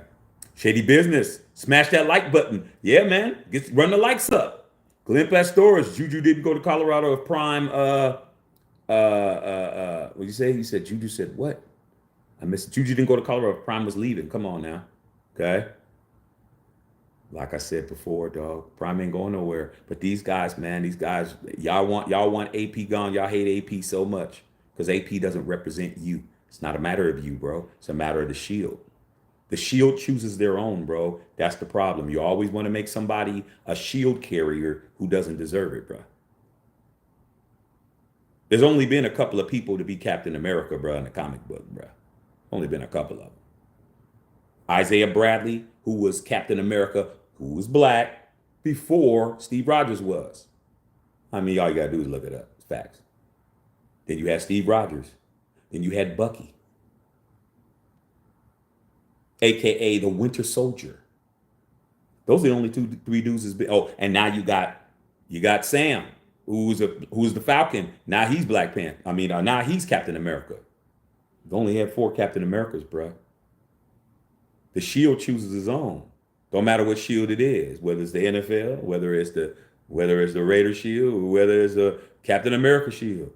Shady business. Smash that like button. Yeah, man. Run the likes up. Glenn Pastores. Juju didn't go to Colorado if Prime. What did you say? He said Juju said what? I missed. Juju didn't go to Colorado if Prime was leaving. Come on now. Okay. Like I said before, dog, Prime ain't going nowhere. But these guys, man, y'all want AP gone. Y'all hate AP so much because AP doesn't represent you. It's not a matter of you, bro. It's a matter of the Shield. The Shield chooses their own, bro. That's the problem. You always want to make somebody a Shield carrier who doesn't deserve it, bro. There's only been a couple of people to be Captain America, bro, in the comic book, bro. Only been a couple of them. Isaiah Bradley, who was Captain America, who was black before Steve Rogers was. I mean, all you gotta do is look it up. It's facts. Then you had Steve Rogers. Then you had Bucky, aka the Winter Soldier. Those are the only three dudes that's been. Oh, and now you got Sam, who's the Falcon. Now he's Black Panther. I mean, now he's Captain America. We've only had 4 Captain Americas, bro. The Shield chooses its own. Don't matter what Shield it is, whether it's the NFL, whether it's the Raider Shield, or whether it's the Captain America Shield.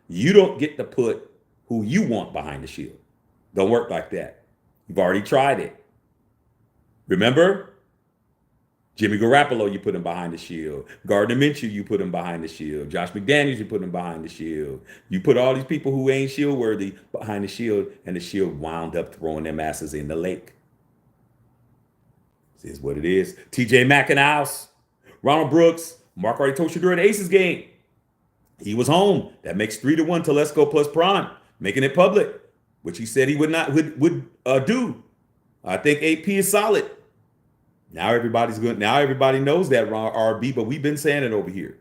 You don't get to put who you want behind the Shield. Don't work like that. You've already tried it. Remember? Jimmy Garoppolo, you put him behind the Shield. Gardner Minshew, you put him behind the Shield. Josh McDaniels, you put him behind the Shield. You put all these people who ain't Shield worthy behind the Shield, and the Shield wound up throwing their asses in the lake. This is what it is. TJ Mack in the house. Ronald Brooks. Mark already told you during the Aces game. He was home. That makes 3-1 Telesco plus Prime, making it public, which he said he would do. I think AP is solid. Now everybody's good. Now everybody knows that RB, but we've been saying it over here.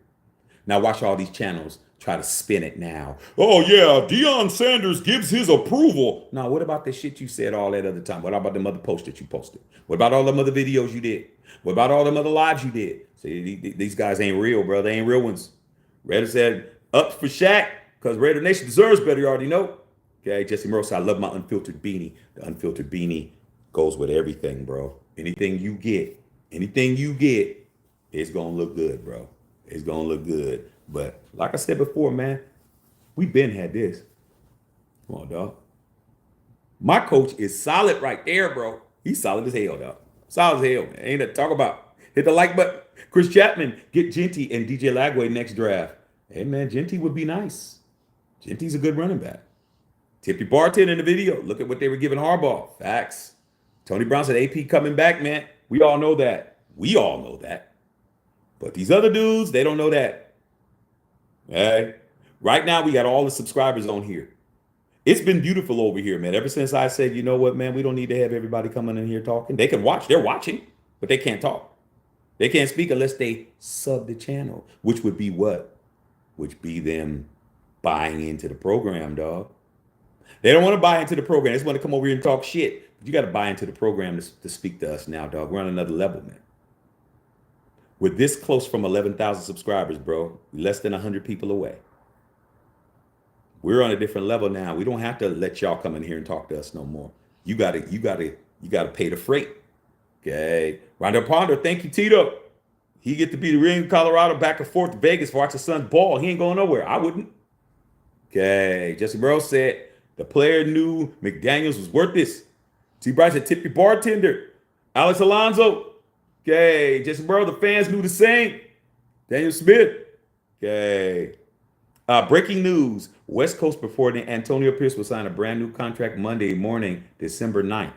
Now watch all these channels try to spin it now. Oh yeah, Deion Sanders gives his approval. Now what about the shit you said all that other time? What about the other posts that you posted? What about all them other videos you did? What about all them other lives you did? See, these guys ain't real, bro. They ain't real ones. Raider said up for Shaq because Raider Nation deserves better. You already know. Okay, Jesse Merle said I love my unfiltered beanie. The unfiltered beanie goes with everything, bro. Anything you get, it's gonna look good, bro. It's gonna look good. But like I said before, man, we been had this. Come on, dog. My coach is solid right there, bro. He's solid as hell, dog. Solid as hell, man. Ain't that to talk about. Hit the like button. Chris Chapman, get Genty and DJ Lagway next draft. Hey, man, Genty would be nice. Genty's a good running back. Tippy bartender in the video. Look at what they were giving Harbaugh. Facts. Tony Brown said AP coming back, man. We all know that. But these other dudes, they don't know that. Okay? Right now, we got all the subscribers on here. It's been beautiful over here, man. Ever since I said, you know what, man, we don't need to have everybody coming in here talking. They can watch. They're watching, but they can't talk. They can't speak unless they sub the channel, which would be what? Which be them buying into the program, dog. They don't want to buy into the program. They just want to come over here and talk shit. But you got to buy into the program to speak to us now, dog. We're on another level, man. We're this close from 11,000 subscribers, bro. Less than 100 people away. We're on a different level now. We don't have to let y'all come in here and talk to us no more. You gotta pay the freight. Okay. Rondo Ponder, thank you, Tito. He get to be the ring in Colorado, back and forth to Vegas to watch his son ball. He ain't going nowhere. I wouldn't. Okay. Jesse Burrow said the player knew McDaniels was worth this. T. Bryce said tip your bartender. Alex Alonso. Okay. Jesse Burrow, the fans knew the same. Daniel Smith. Okay. Breaking news. West Coast reporting Antonio Pierce will sign a brand new contract Monday morning, December 9th.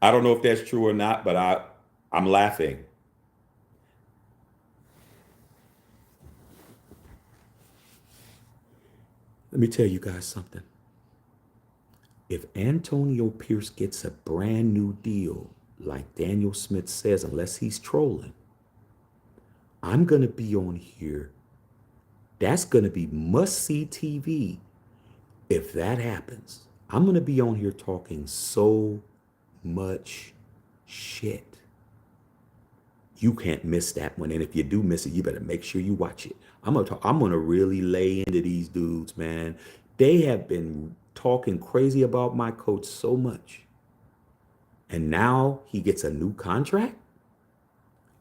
I don't know if that's true or not, but I'm laughing. Let me tell you guys something. If Antonio Pierce gets a brand new deal, like Daniel Smith says, unless he's trolling, I'm going to be on here. That's going to be must-see TV if that happens. I'm going to be on here talking so much shit. You can't miss that one. And if you do miss it, you better make sure you watch it. I'm gonna really lay into these dudes, man. They have been talking crazy about my coach so much. And now he gets a new contract.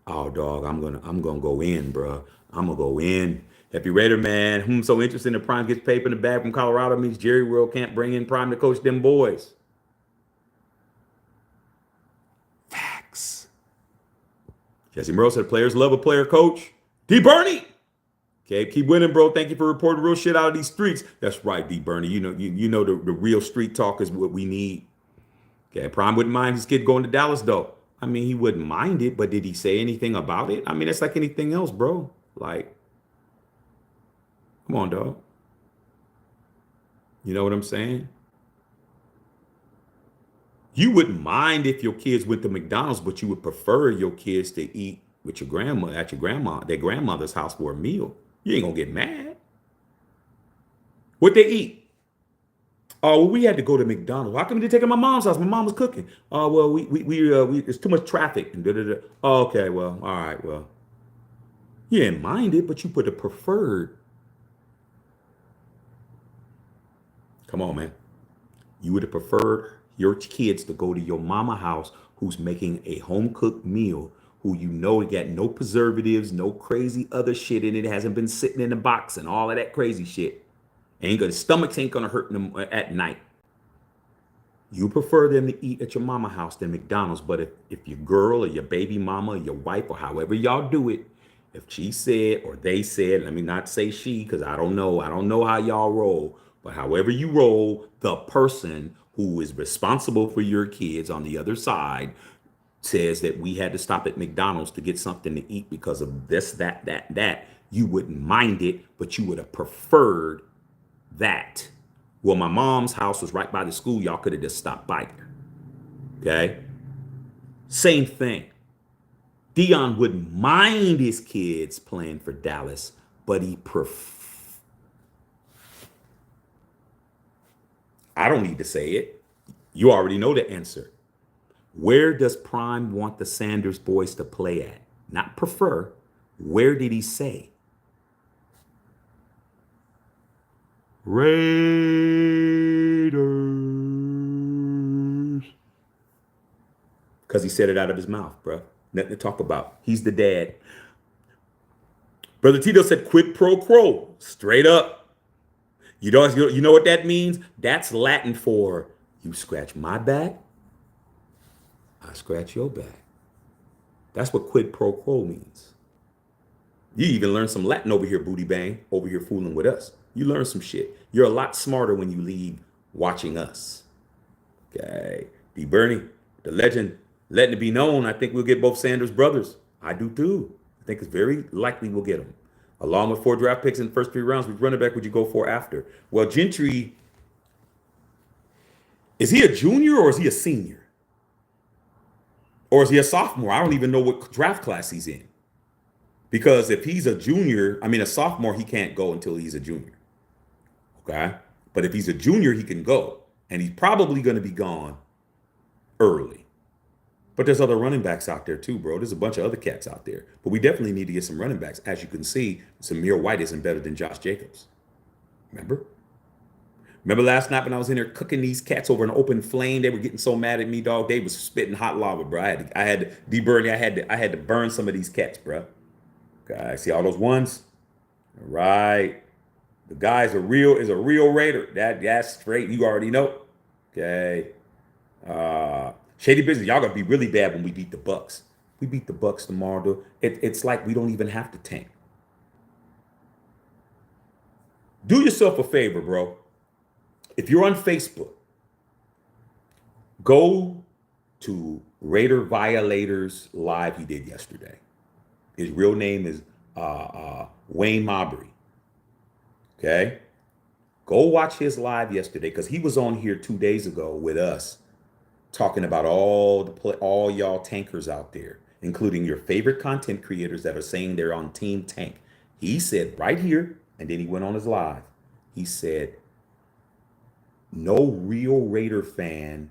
Oh, dog, I'm gonna go in, bro. I'm gonna go in. Happy Raider, man. Whom so interested in Prime gets paper in the bag from Colorado means Jerry World can't bring in Prime to coach them boys. Facts. Jesse Merle said players love a player coach. D Bernie. Okay, keep winning, bro. Thank you for reporting real shit out of these streets. That's right, D Bernie. You know the real street talk is what we need. Okay, Prime wouldn't mind his kid going to Dallas though. I mean, he wouldn't mind it, but did he say anything about it? I mean, it's like anything else, bro. Like, come on, dog. You know what I'm saying? You wouldn't mind if your kids went to McDonald's, but you would prefer your kids to eat with your grandma at their grandmother's house for a meal. You ain't gonna get mad. What they eat? Oh, well, we had to go to McDonald's. How come we didn't take it to my mom's house? My mom was cooking. Oh, well, we it's too much traffic. And da, da, da. Oh, okay, well, all right, well. You didn't mind it, but you put a preferred. Come on, man. You would have preferred your kids to go to your mama house who's making a home cooked meal, who you know got no preservatives, no crazy other shit in it, hasn't been sitting in a box and all of that crazy shit. Stomachs ain't gonna hurt them at night. You prefer them to eat at your mama house than McDonald's. But if your girl or your baby mama or your wife or however y'all do it, if she said or they said, let me not say she, because I don't know how y'all roll, but however you roll, the person who is responsible for your kids on the other side says that we had to stop at McDonald's to get something to eat because of this, that, you wouldn't mind it, but you would have preferred that. Well, my mom's house was right by the school. Y'all could have just stopped by there. Okay? Same thing. Deion wouldn't mind his kids playing for Dallas, but I don't need to say it. You already know the answer. Where does Prime want the Sanders boys to play at? Not prefer. Where did he say? Raiders. Because he said it out of his mouth, bro. Nothing to talk about. He's the dad. Brother Tito said quid pro quo. Straight up. You know what that means? That's Latin for you scratch my back, I scratch your back. That's what quid pro quo means. You even learn some Latin over here, booty bang, over here fooling with us. You learn some shit. You're a lot smarter when you leave watching us. Okay. D. Bernie, the legend, letting it be known, I think we'll get both Sanders brothers. I do too. I think it's very likely we'll get them. Along with 4 draft picks in the first 3 rounds, which running back would you go for after? Well, Gentry, is he a junior or is he a senior? Or is he a sophomore? I don't even know what draft class he's in. Because if he's a sophomore, he can't go until he's a junior. Okay? But if he's a junior, he can go. And he's probably going to be gone early. But there's other running backs out there too, bro. There's a bunch of other cats out there. But we definitely need to get some running backs. As you can see, Samir White isn't better than Josh Jacobs. Remember last night when I was in there cooking these cats over an open flame? They were getting so mad at me, dog. They was spitting hot lava, bro. I had to de-burn. I had to burn some of these cats, bro. Okay, see all those ones? All right. The guy is a real Raider. That's straight. You already know. Okay. Shady business. Y'all gonna be really bad when we beat the Bucks. We beat the Bucks tomorrow, though. It's like we don't even have to tank. Do yourself a favor, bro. If you're on Facebook, go to Raider Violators live he did yesterday. His real name is Wayne Mabry. Okay? Go watch his live yesterday because he was on here 2 days ago with us talking about all y'all tankers out there, including your favorite content creators that are saying they're on Team Tank. He said right here, and then he went on his live. He said, no real Raider fan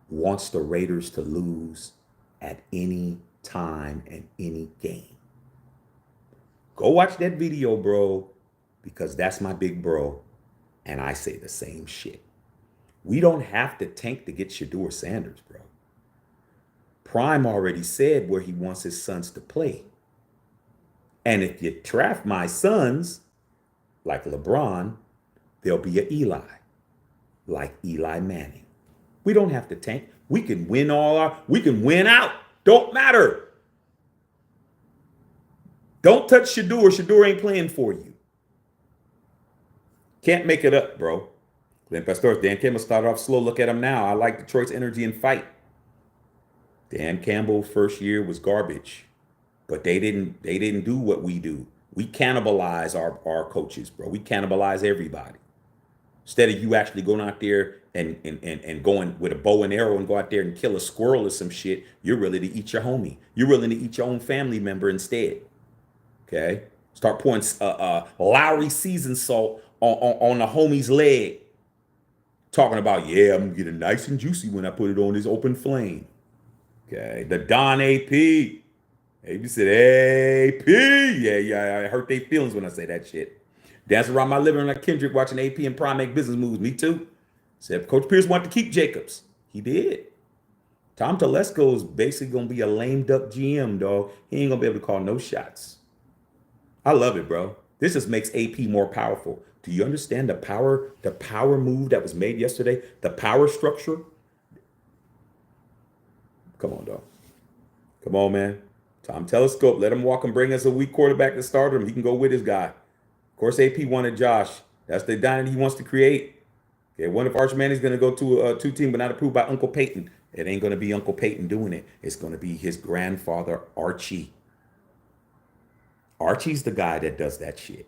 wants the Raiders to lose at any time and any game. Go watch that video, bro, because that's my big bro, and I say the same shit. We don't have to tank to get Shedeur Sanders, bro. Prime already said where he wants his sons to play. And if you draft my sons, like LeBron, there'll be a Eli, like Eli Manning. We don't have to tank. We can win we can win out. Don't matter. Don't touch Shedeur. Shedeur ain't playing for you. Can't make it up, bro. Glenn Pastors, Dan Campbell started off slow. Look at him now. I like Detroit's energy and fight. Dan Campbell's first year was garbage, but they didn't do what we do. We cannibalize our coaches, bro. We cannibalize everybody. Instead of you actually going out there and going with a bow and arrow and go out there and kill a squirrel or some shit, you're willing to eat your homie. You're willing to eat your own family member instead. Okay? Start pouring Lowry seasoned salt on the homie's leg. Talking about, yeah, I'm going to get it nice and juicy when I put it on this open flame. Okay? The Don AP. AP said, AP. Yeah, I hurt their feelings when I say that shit. Dancing around my living room like Kendrick watching AP and Prime make business moves. Me too. Said Coach Pierce wanted to keep Jacobs. He did. Tom Telesco is basically going to be a lame duck GM, dog. He ain't going to be able to call no shots. I love it, bro. This just makes AP more powerful. Do you understand the power move that was made yesterday? The power structure? Come on, dog. Come on, man. Tom Telescope, let him walk and bring us a weak quarterback to start him. He can go with his guy. Of course, AP wanted Josh. That's the dynasty he wants to create. Okay, what if Arch Manning's going to go to a two-team but not approved by Uncle Peyton? It ain't going to be Uncle Peyton doing it. It's going to be his grandfather, Archie. Archie's the guy that does that shit.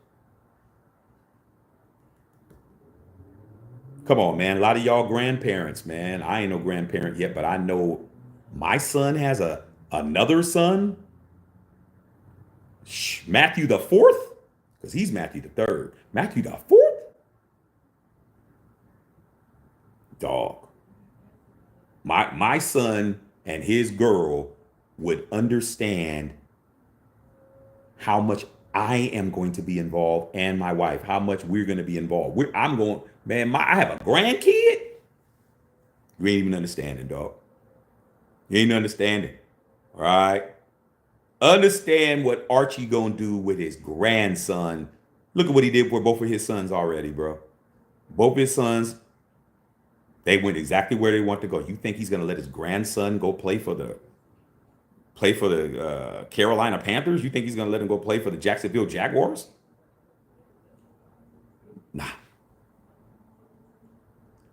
Come on, man. A lot of y'all grandparents, man. I ain't no grandparent yet, but I know my son has another son. Matthew the fourth? Because he's Matthew the third. Matthew the fourth? Dog. My son and his girl would understand how much I am going to be involved and my wife, how much we're going to be involved. I'm going, man, I have a grandkid? You ain't even understanding, dog. You ain't understanding. All right? Understand what Archie going to do with his grandson. Look at what he did for both of his sons already, bro. Both his sons, they went exactly where they want to go. You think he's going to let his grandson go play for the Carolina Panthers? You think he's going to let him go play for the Jacksonville Jaguars? Nah.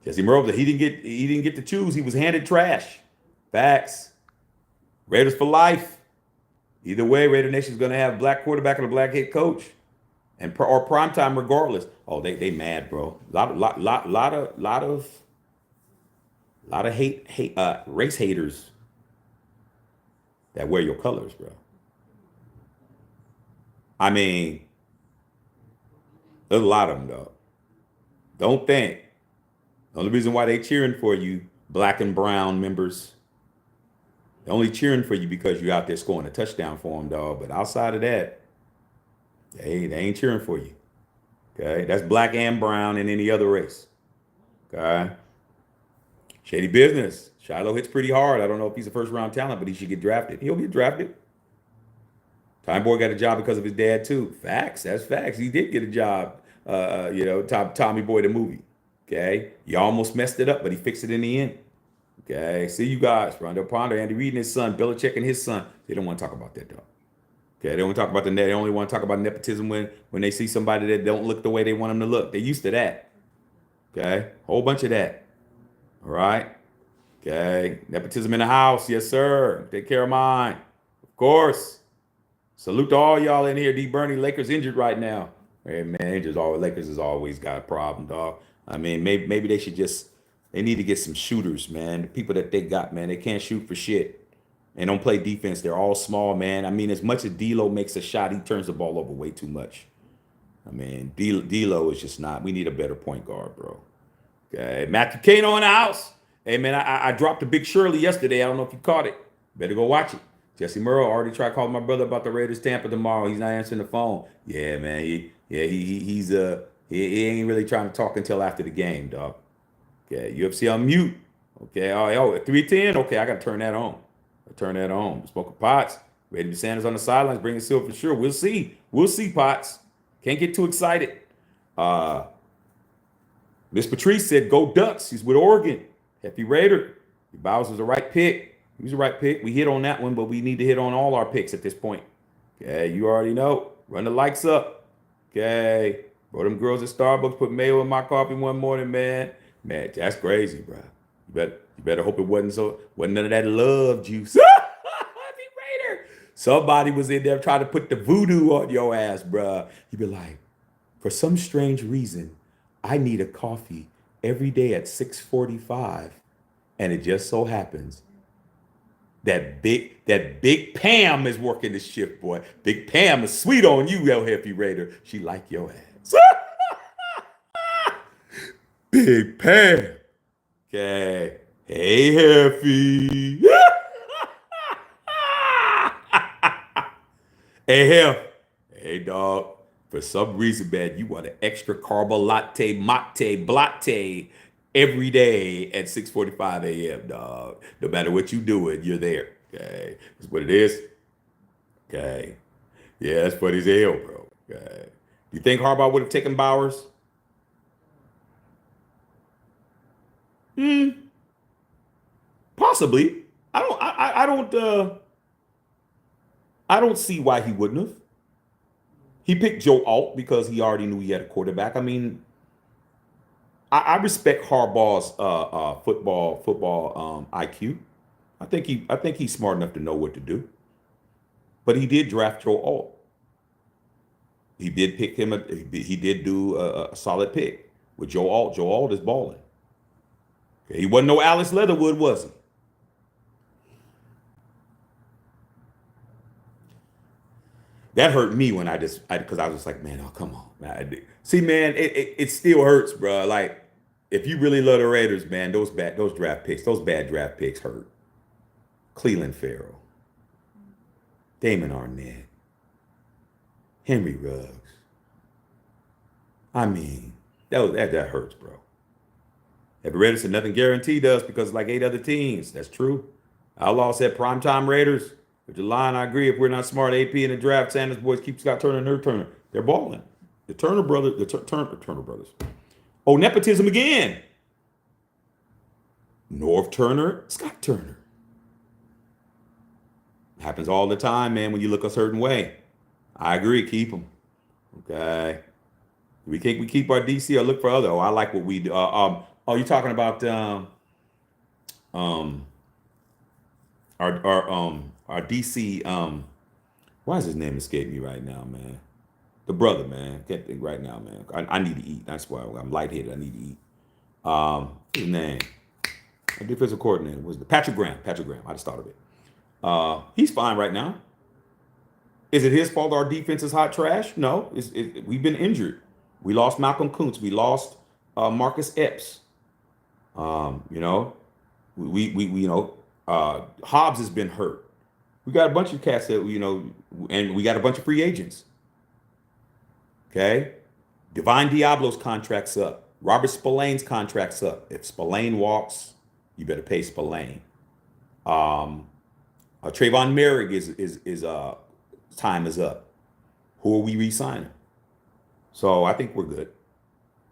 Jesse Merle, he didn't get to choose. He was handed trash. Facts. Raiders for life. Either way, Raider Nation is going to have a black quarterback and a black head coach, or primetime regardless. Oh, they mad, bro. Lot of hate race haters that wear your colors, bro. I mean, there's a lot of them, though. Don't think. The only reason why they cheering for you, black and brown members, they're only cheering for you because you're out there scoring a touchdown for them, dog. But outside of that, they ain't cheering for you. Okay? That's black and brown and any other race. Okay? Shady business. Shilo hits pretty hard. I don't know if he's a first-round talent, but he should get drafted. He'll get drafted. Time Boy got a job because of his dad, too. Facts. That's facts. He did get a job, Tommy Boy, the movie. Okay? You almost messed it up, but he fixed it in the end. Okay? See you guys. Rondo Ponder, Andy Reid and his son, Belichick and his son. They don't want to talk about that, though. Okay? They don't want to talk about They only want to talk about nepotism when they see somebody that don't look the way they want them to look. They're used to that. Okay? Whole bunch of that. All right? Okay? Nepotism in the house. Yes, sir. Take care of mine. Of course. Salute to all y'all in here. D. Bernie, Lakers injured right now. Hey, man, Lakers has always got a problem, dog. I mean, maybe they need to get some shooters, man. The people that they got, man, they can't shoot for shit. And don't play defense. They're all small, man. I mean, as much as D'Lo makes a shot, he turns the ball over way too much. I mean, D'Lo is just not. We need a better point guard, bro. Okay, Matthew Kano in the house. Hey man, I dropped a big Shirley yesterday. I don't know if you caught it. Better go watch it. Jesse Murrow already tried calling my brother about the Raiders Tampa tomorrow. He's not answering the phone. Yeah, man. He ain't really trying to talk until after the game, dog. Okay, UFC on mute. Okay, at 310. Okay, I gotta turn that on. Turn that on. Smoking Pots. Deion Sanders on the sidelines, bringing Silver for sure. We'll see. We'll see, Pots. Can't get too excited. Uh, Miss Patrice said, "Go Ducks." He's with Oregon. Happy Raider. Bowers was the right pick. He was the right pick. We hit on that one, but we need to hit on all our picks at this point. Okay, you already know. Run the likes up. Okay. Bro, them girls at Starbucks put mayo in my coffee one morning, man. Man, that's crazy, bro. You better hope it wasn't none of that love juice. Happy Raider. Somebody was in there trying to put the voodoo on your ass, bro. You be like, for some strange reason, I need a coffee every day at 6:45, and it just so happens that big Pam is working the shift, boy. Big Pam is sweet on you, El Happy Raider. She like your ass. Big Pam. Okay. Hey, Happy. Hey, Hef. Hey, dog. For some reason, man, you want an extra carbo latte, mate, blatte every day at 6:45 a.m., dog. No matter what you doing, you're there. Okay. That's what it is. Okay. Yeah, that's funny as hell, bro. Okay. Do you think Harbaugh would have taken Bowers? Hmm. Possibly. I don't see why he wouldn't have. He picked Joe Alt because he already knew he had a quarterback. I mean, I respect Harbaugh's football IQ. I think he's smart enough to know what to do. But he did draft Joe Alt. He did pick him. He did do a solid pick with Joe Alt. Joe Alt is balling. Okay, he wasn't no Alice Leatherwood, was he? That hurt me when because I was just like, man, oh come on, man. See, man, it still hurts, bro. Like if you really love the Raiders, man, those bad draft picks hurt. Cleveland Farrell, Damon Arnett, Henry Ruggs. I mean, that hurts, bro. If the Raiders said nothing guaranteed us because like 8 other teams, that's true. Outlaw said primetime Raiders. With the line, I agree. If we're not smart, AP in the draft, Sanders boys keep Scott Turner and Nerd Turner. They're balling. The Turner brothers, Turner brothers. Oh, nepotism again. North Turner, Scott Turner. Happens all the time, man, when you look a certain way. I agree. Keep them. Okay. We keep our DC or look for other. Oh, I like what we do. You're talking about um, our DC. Why is his name escape me right now, man? The brother, man. Can't think right now, man. I need to eat. That's why I'm lightheaded. I need to eat. His name. Our defensive coordinator was the Patrick Graham. Patrick Graham. I just thought of it. He's fine right now. Is it his fault our defense is hot trash? No. We've been injured. We lost Malcolm Kuntz. We lost Marcus Epps. You know, Hobbs has been hurt. We got a bunch of cats that and we got a bunch of free agents. Okay, Divine Diablo's contract's up. Robert Spillane's contract's up. If Spillane walks, you better pay Spillane. Trayvon Merrick is time is up. Who are we re-signing? So I think we're good.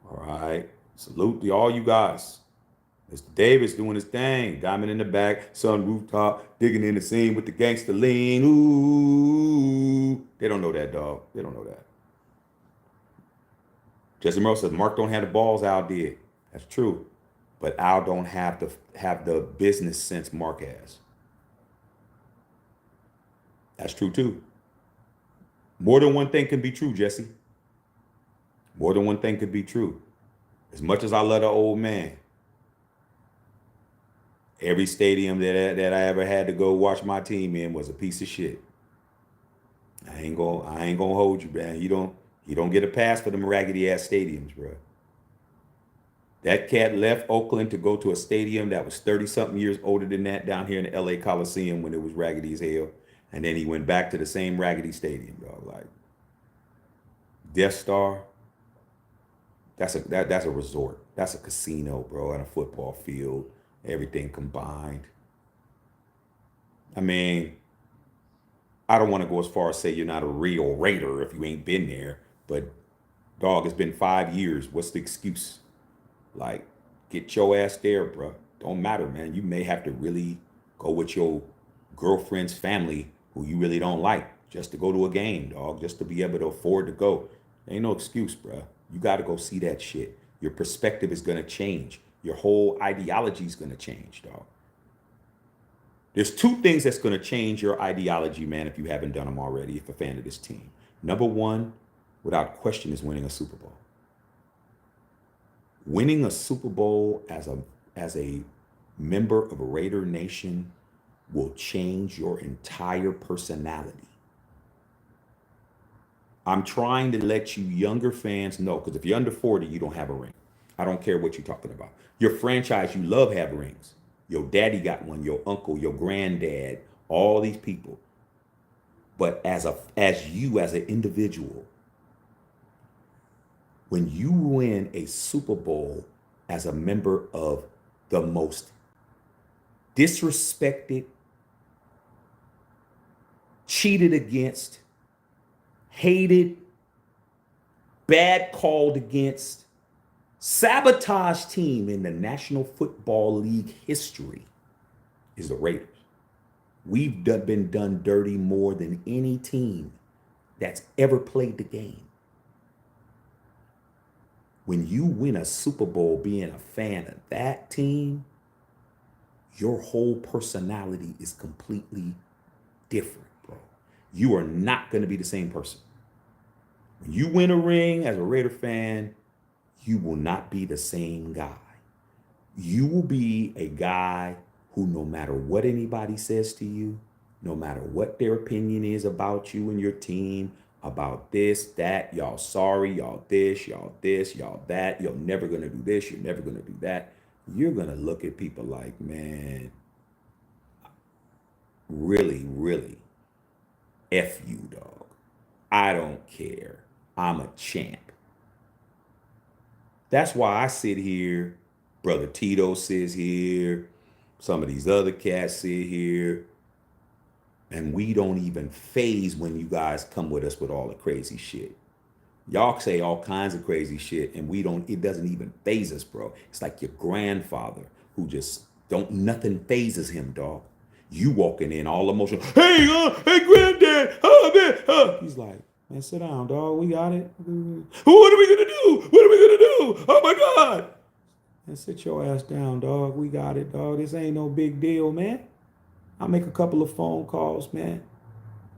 All right. Salute to all you guys. Mr. Davis doing his thing. Diamond in the back, sun rooftop, digging in the scene with the gangster lean. Ooh. They don't know that, dog. They don't know that. Jesse Merle says Mark don't have the balls Al did. That's true. But Al don't have the business sense Mark has. That's true too. More than one thing can be true, Jesse. More than one thing could be true. As much as I love the old man, every stadium that I ever had to go watch my team in was a piece of shit. I ain't gonna hold you, man. You don't get a pass for them raggedy ass stadiums, bro. That cat left Oakland to go to a stadium that was 30 something years older than that down here in the LA Coliseum when it was raggedy as hell. And then he went back to the same raggedy stadium, dog. Like Death Star, that's a resort. That's a casino, bro, and a football field, everything combined. I mean, I don't want to go as far as say you're not a real Raider if you ain't been there, but dog, it's been 5 years. What's the excuse? Like, get your ass there, bro. Don't matter, man. You may have to really go with your girlfriend's family who you really don't like just to go to a game, dog, just to be able to afford to go. Ain't no excuse, bro. You got to go see that shit. Your perspective is going to change. Your whole ideology is going to change, dog. There's two things that's going to change your ideology, man, if you haven't done them already, if you're a fan of this team. Number one, without question, is winning a Super Bowl. Winning a Super Bowl as a member of a Raider Nation will change your entire personality. I'm trying to let you younger fans know, because if you're under 40, you don't have a ring. I don't care what you're talking about. Your franchise you love have rings. Your daddy got one, your uncle, your granddad, all these people. But as an individual, when you win a Super Bowl as a member of the most disrespected, cheated against, hated, bad called against, sabotage team in the National Football League history is the Raiders. We've been done dirty more than any team that's ever played the game. When you win a Super Bowl being a fan of that team, your whole personality is completely different, bro. You are not going to be the same person. When you win a ring as a Raider fan, you will not be the same guy. You will be a guy who, no matter what anybody says to you, no matter what their opinion is about you and your team, about this, that, y'all sorry, y'all this, y'all that, you're never going to do this, you're never going to do that. You're going to look at people like, man, really, really, F you, dog. I don't care. I'm a champ. That's why I sit here, Brother Tito sits here, some of these other cats sit here, and we don't even phase when you guys come with us with all the crazy shit. Y'all say all kinds of crazy shit, and it doesn't even phase us, bro. It's like your grandfather who just nothing phases him, dog. You walking in all emotional, hey, granddad, man, He's like, man, sit down, dog. We got it. What are we gonna do? What are we gonna do? Oh my God. And sit your ass down, dog. We got it, dog. This ain't no big deal, man. I'll make a couple of phone calls, man.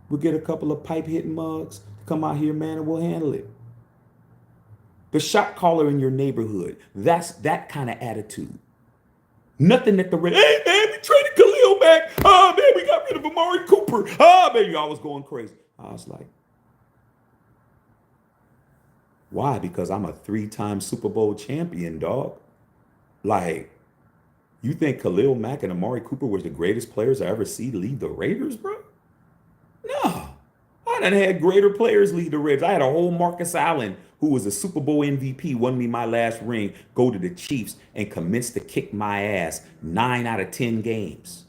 We'll get a couple of pipe hitting mugs to come out here, man, and we'll handle it. The shot caller in your neighborhood, that's that kind of attitude. Nothing that the hey man, we traded Khalil back. Oh man, we got rid of Amari Cooper. Oh man, y'all was going crazy. I was like, why? Because I'm a 3-time Super Bowl champion, dog. Like, you think Khalil Mack and Amari Cooper was the greatest players I ever see leave the Raiders, bro? No. I done had greater players lead the Raiders. I had a whole Marcus Allen, who was a Super Bowl MVP, won me my last ring, go to the Chiefs and commence to kick my ass 9 out of 10 games.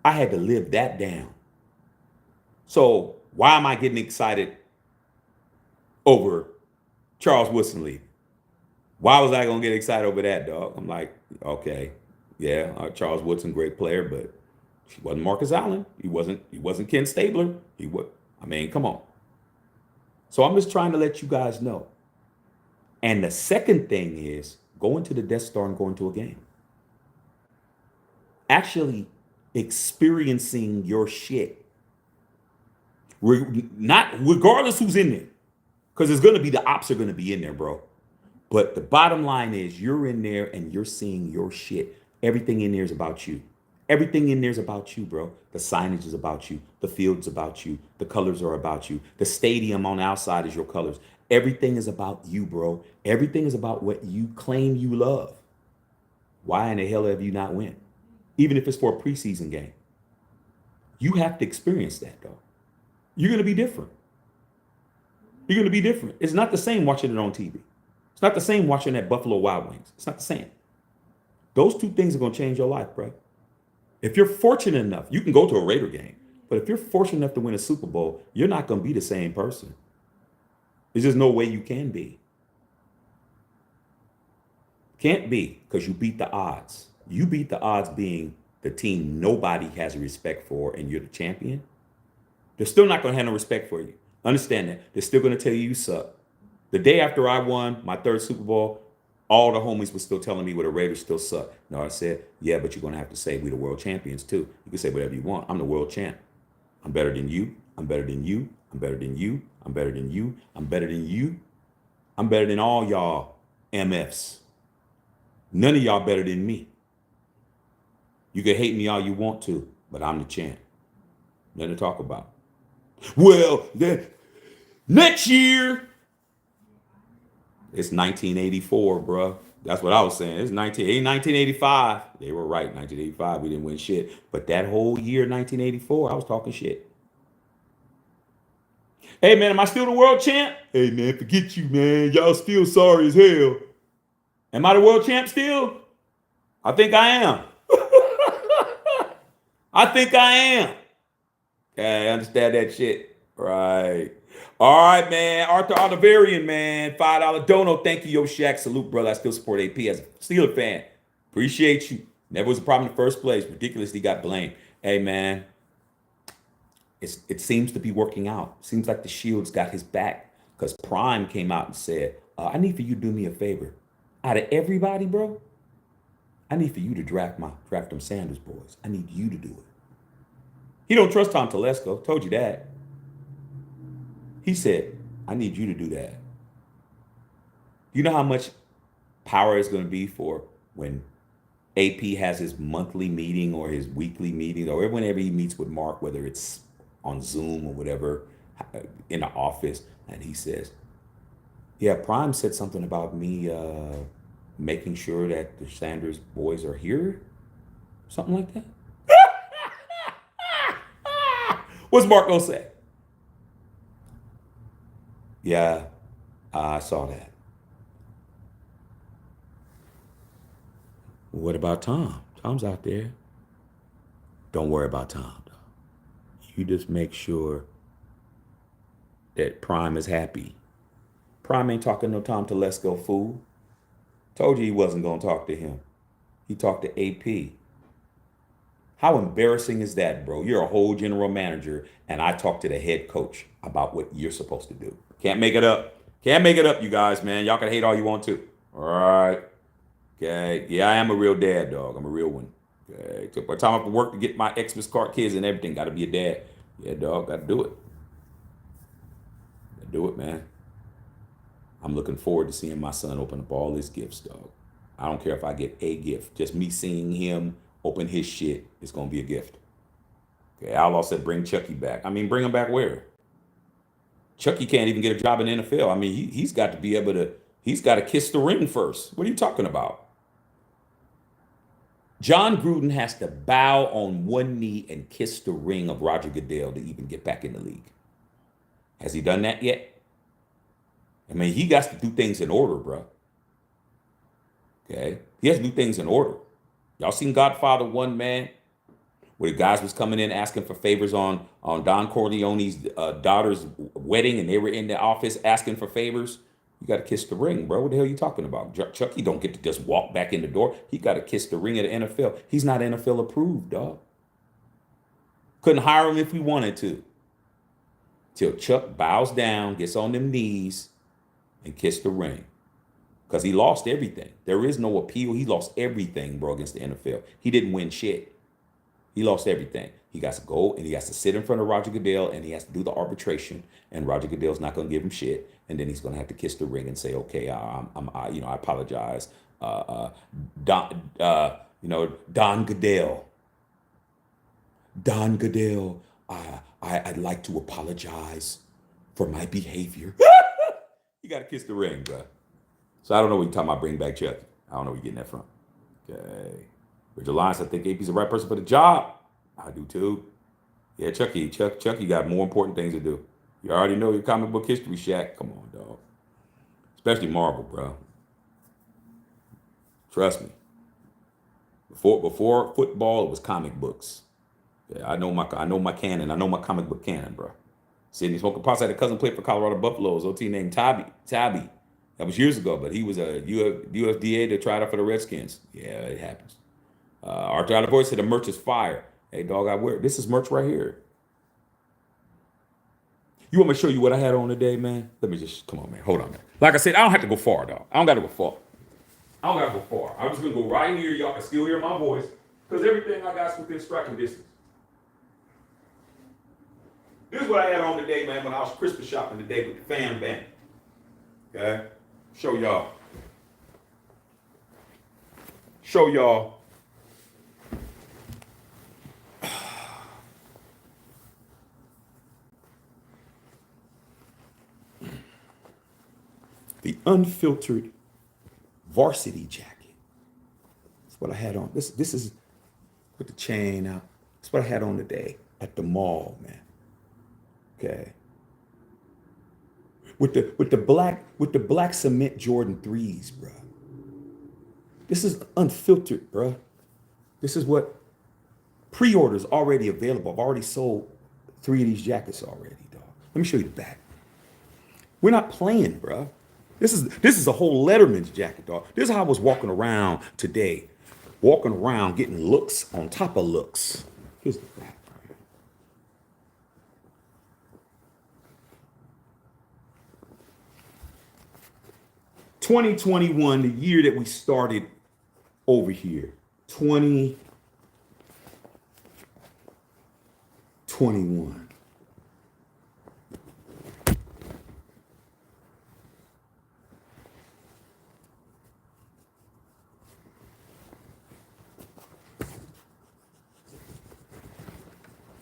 I had to live that down. So why am I getting excited over Charles Woodson leaving? Why was I going to get excited over that, dog? I'm like, okay, yeah, Charles Woodson, great player, but he wasn't Marcus Allen. He wasn't Ken Stabler. Come on. So I'm just trying to let you guys know. And the second thing is going to the Death Star and going to a game. Actually experiencing your shit. Not regardless who's in there. Because there's going to be the ops are going to be in there, bro. But the bottom line is you're in there and you're seeing your shit. Everything in there is about you. Everything in there is about you, bro. The signage is about you. The field's about you. The colors are about you. The stadium on the outside is your colors. Everything is about you, bro. Everything is about what you claim you love. Why in the hell have you not win? Even if it's for a preseason game. You have to experience that, though. You're going to be different. You're going to be different. It's not the same watching it on TV. It's not the same watching that Buffalo Wild Wings. It's not the same. Those two things are going to change your life, bro. If you're fortunate enough, you can go to a Raider game. But if you're fortunate enough to win a Super Bowl, you're not going to be the same person. There's just no way you can be. Can't be, because you beat the odds. You beat the odds being the team nobody has respect for and you're the champion. They're still not going to have no respect for you. Understand that. They're still going to tell you suck. The day after I won my third Super Bowl, all the homies were still telling me, well, the Raiders still suck. No, I said, yeah, but you're going to have to say we the world champions too. You can say whatever you want. I'm the world champ. I'm better than you. I'm better than you. I'm better than you. I'm better than you. I'm better than you. I'm better than all y'all MFs. None of y'all better than me. You can hate me all you want to, but I'm the champ. Nothing to talk about. Well, then next year, it's 1984, bro. That's what I was saying. It's 1985. They were right. 1985, we didn't win shit. But that whole year, 1984, I was talking shit. Hey, man, am I still the world champ? Hey, man, forget you, man. Y'all still sorry as hell. Am I the world champ still? I think I am. I think I am. Okay, understand that shit. Right. All right, man. Arthur Oliverian, man. $5 dono. Thank you, Yo Shack. Salute, brother. I still support AP as a Steeler fan. Appreciate you. Never was a problem in the first place. Ridiculously got blamed. Hey, man. It seems to be working out. Seems like the Shield's got his back. Because Prime came out and said, I need for you to do me a favor. Out of everybody, bro, I need for you to draft them Sanders boys. I need you to do it. He don't trust Tom Telesco. Told you that. He said, I need you to do that. You know how much power it's going to be for when AP has his monthly meeting or his weekly meeting or whenever he meets with Mark, whether it's on Zoom or whatever, in the office, and he says, yeah, Prime said something about me making sure that the Sanders boys are here. Something like that. What's Mark gonna say? Yeah, I saw that. What about Tom? Tom's out there. Don't worry about Tom, though. You just make sure that Prime is happy. Prime ain't talking no Tom Telesco, fool. Told you he wasn't gonna talk to him. He talked to AP. How embarrassing is that, bro? You're a whole general manager, and I talk to the head coach about what you're supposed to do. Can't make it up. Can't make it up, you guys, man. Y'all can hate all you want to. All right. Okay. Yeah, I am a real dad, dog. I'm a real one. Okay. Took my time off to work to get my Xmas card kids and everything. Got to be a dad. Yeah, dog. Got to do it. Got to do it, man. I'm looking forward to seeing my son open up all his gifts, dog. I don't care if I get a gift. Just me seeing him open his shit is going to be a gift. Okay, Outlaw said bring Chucky back. I mean, bring him back where? Chucky can't even get a job in the NFL. I mean, he's got to be able to, he's got to kiss the ring first. What are you talking about? John Gruden has to bow on one knee and kiss the ring of Roger Goodell to even get back in the league. Has he done that yet? I mean, he got to do things in order, bro. Okay? He has to do things in order. Y'all seen Godfather 1, man? Where the guys was coming in asking for favors on Don Corleone's daughter's wedding, and they were in the office asking for favors. You got to kiss the ring, bro. What the hell are you talking about? Chucky don't get to just walk back in the door. He got to kiss the ring of the NFL. He's not NFL approved, dog. Couldn't hire him if we wanted to. Till Chuck bows down, gets on them knees, and kiss the ring. Because he lost everything. There is no appeal. He lost everything, bro, against the NFL. He didn't win shit. He lost everything. He got to go and he has to sit in front of Roger Goodell and he has to do the arbitration. And Roger Goodell's not going to give him shit. And then he's going to have to kiss the ring and say, okay, I apologize. Don Goodell. Don Goodell, I'd like to apologize for my behavior. You got to kiss the ring, bro. So I don't know what you're talking about. Bring back Chucky. I don't know where you're getting that from. Okay. Richard Lyons, I think AP's the right person for the job. I do too. Yeah, Chucky got more important things to do. You already know your comic book history, Shaq. Come on, dog. Especially Marvel, bro. Trust me. Before football, it was comic books. Yeah, I know my canon. I know my comic book canon, bro. Sidney Smoker Potts had a cousin played for Colorado Buffaloes, OT named Tabby. That was years ago, but he was a UFDA that tried out for the Redskins. Yeah, it happens. Arthur out of voice said the merch is fire. Hey, dog, I wear this is merch right here. You want me to show you what I had on today, man? Let me just come on, man. Hold on, man. Like I said, I don't have to go far, dog. I don't got to go far. I'm just gonna go right here. Y'all can still hear my voice because everything I got is within striking distance. This is what I had on today, man, when I was Christmas shopping today with the fam band. Okay? Show y'all. The unfiltered varsity jacket. That's what I had on. This is with the chain out. That's what I had on today at the mall, man. Okay. With the black cement Jordan 3s, bro. This is unfiltered, bro. This is what pre-orders already available. I've already sold 3 of these jackets already, dog. Let me show you the back. We're not playing, bro. This is a whole Letterman's jacket, dog. This is how I was walking around today. Walking around getting looks on top of looks. Here's the back. 2021, the year that we started over here. 2021.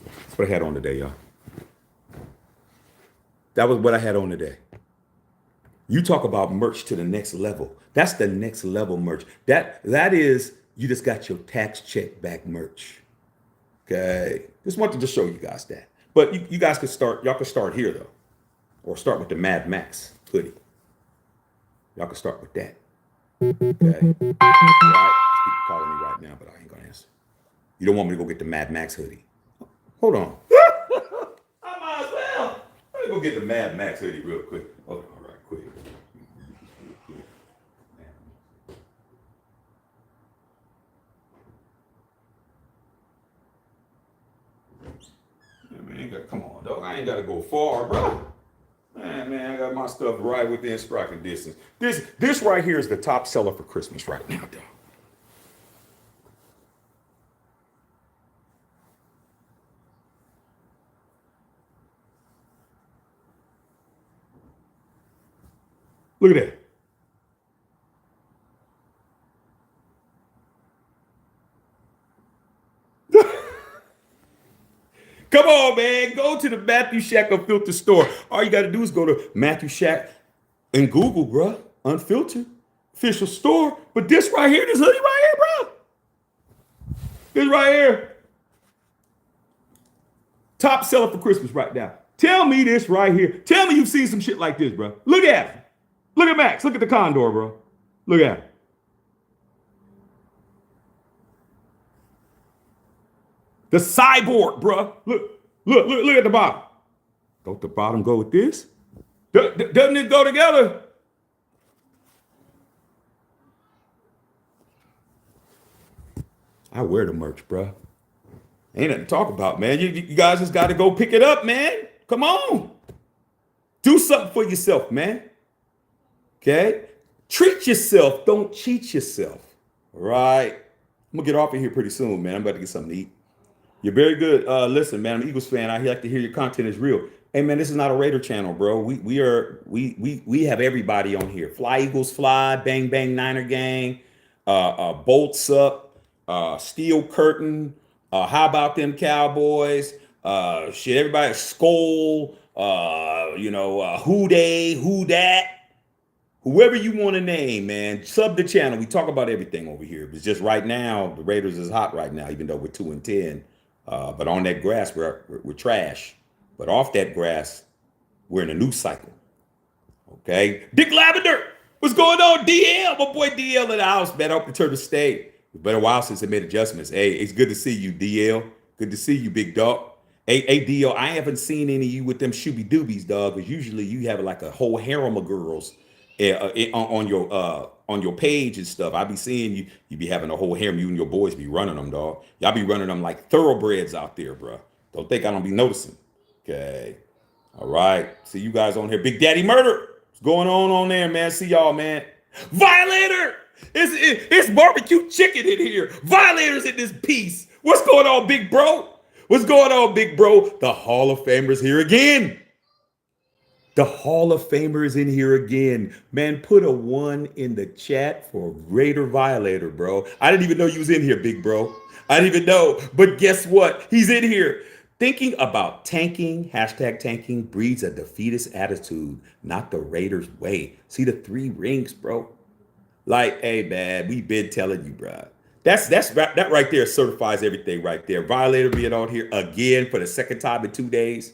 That's what I had on today, y'all. That was what I had on today. You talk about merch to the next level. That's the next level merch. That is, you just got your tax check back merch. Okay. Just wanted to show you guys that. But you guys could start, y'all could start here though. Or start with the Mad Max hoodie. Y'all could start with that. Okay. Right. People calling me right now, but I ain't gonna answer. You don't want me to go get the Mad Max hoodie. Hold on. I might as well. Let me go get the Mad Max hoodie real quick. Hold on. Quick. Man, come on, dog. I ain't got to go far, bro. Man, I got my stuff right within striking distance. This right here is the top seller for Christmas right now, dog. Look at that. Come on, man. Go to the Matthew Shack Unfiltered store. All you got to do is go to Matthew Shack and Google, bro. Unfiltered. Official store. But this right here, this hoodie right here, bro. This right here. Top seller for Christmas right now. Tell me this right here. Tell me you've seen some shit like this, bro. Look at it. Look at Max. Look at the Condor, bro. Look at it. The Cyborg, bro. Look at the bottom. Don't the bottom go with this? Doesn't it go together? I wear the merch, bro. Ain't nothing to talk about, man. You guys just got to go pick it up, man. Come on. Do something for yourself, man. Okay? Treat yourself. Don't cheat yourself. All right? I'm going to get off of here pretty soon, man. I'm about to get something to eat. You're very good. Listen, man, I'm an Eagles fan. I like to hear your content is real. Hey, man, this is not a Raider channel, bro. We have everybody on here. Fly Eagles Fly, Bang Bang Niner Gang, Bolts Up, Steel Curtain, How About Them Cowboys, everybody, Skull, Who They, Who Dat. whoever you want to name, man, sub the channel. We talk about everything over here. It's just right now, the Raiders is hot right now, even though we're 2-10. But on that grass, we're trash. But off that grass, we're in a new cycle. Okay, Dick Lavender, what's going on? DL, my boy DL in the house, man. I hope to turn the state. It's been a while since I made adjustments. Hey, it's good to see you, DL. Good to see you, big dog. Hey, DL, I haven't seen any of you with them shooby doobies, dog. Because usually you have like a whole harem of girls on your page and stuff. I be seeing you. You be having a whole harem. You and your boys be running them, dog. Y'all be running them like thoroughbreds out there, bro. Don't think I don't be noticing. Okay. All right. See you guys on here. Big Daddy Murder. What's going on there, man? See y'all, man. Violator. It's barbecue chicken in here. Violators in this piece. What's going on, big bro? What's going on, big bro? The Hall of Famers here again. The Hall of Famers in here again. Man, put a 1 in the chat for Raider Violator, bro. I didn't even know you was in here, big bro. I didn't even know. But guess what? He's in here. Thinking about tanking, #tanking breeds a defeatist attitude, not the Raiders' way. See the 3 rings, bro? Like, hey, man, we been telling you, bro. That right there certifies everything right there. Violator being on here again for the second time in 2 days.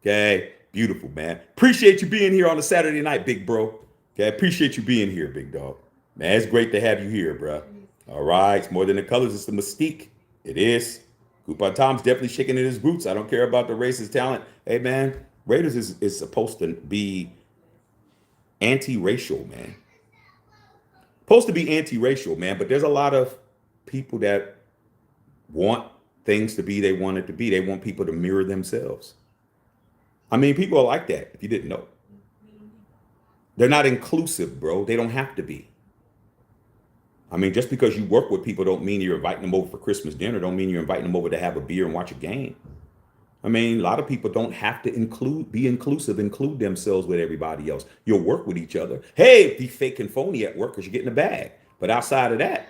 Okay, beautiful, man. Appreciate you being here on a Saturday night, big bro. Okay, appreciate you being here, big dog. Man, it's great to have you here, bro. All right, it's more than the colors, it's the mystique. It is. Coupon Tom's definitely shaking in his boots. I don't care about the racist talent. Hey, man, Raiders is supposed to be anti-racial, man. Supposed to be anti-racial, man, but there's a lot of people that want things to be they want it to be. They want people to mirror themselves. I mean, people are like that, if you didn't know. They're not inclusive, bro. They don't have to be. I mean, just because you work with people don't mean you're inviting them over for Christmas dinner, don't mean you're inviting them over to have a beer and watch a game. I mean, a lot of people don't have to be inclusive, include themselves with everybody else. You'll work with each other. Hey, be fake and phony at work because you're getting a bag. But outside of that,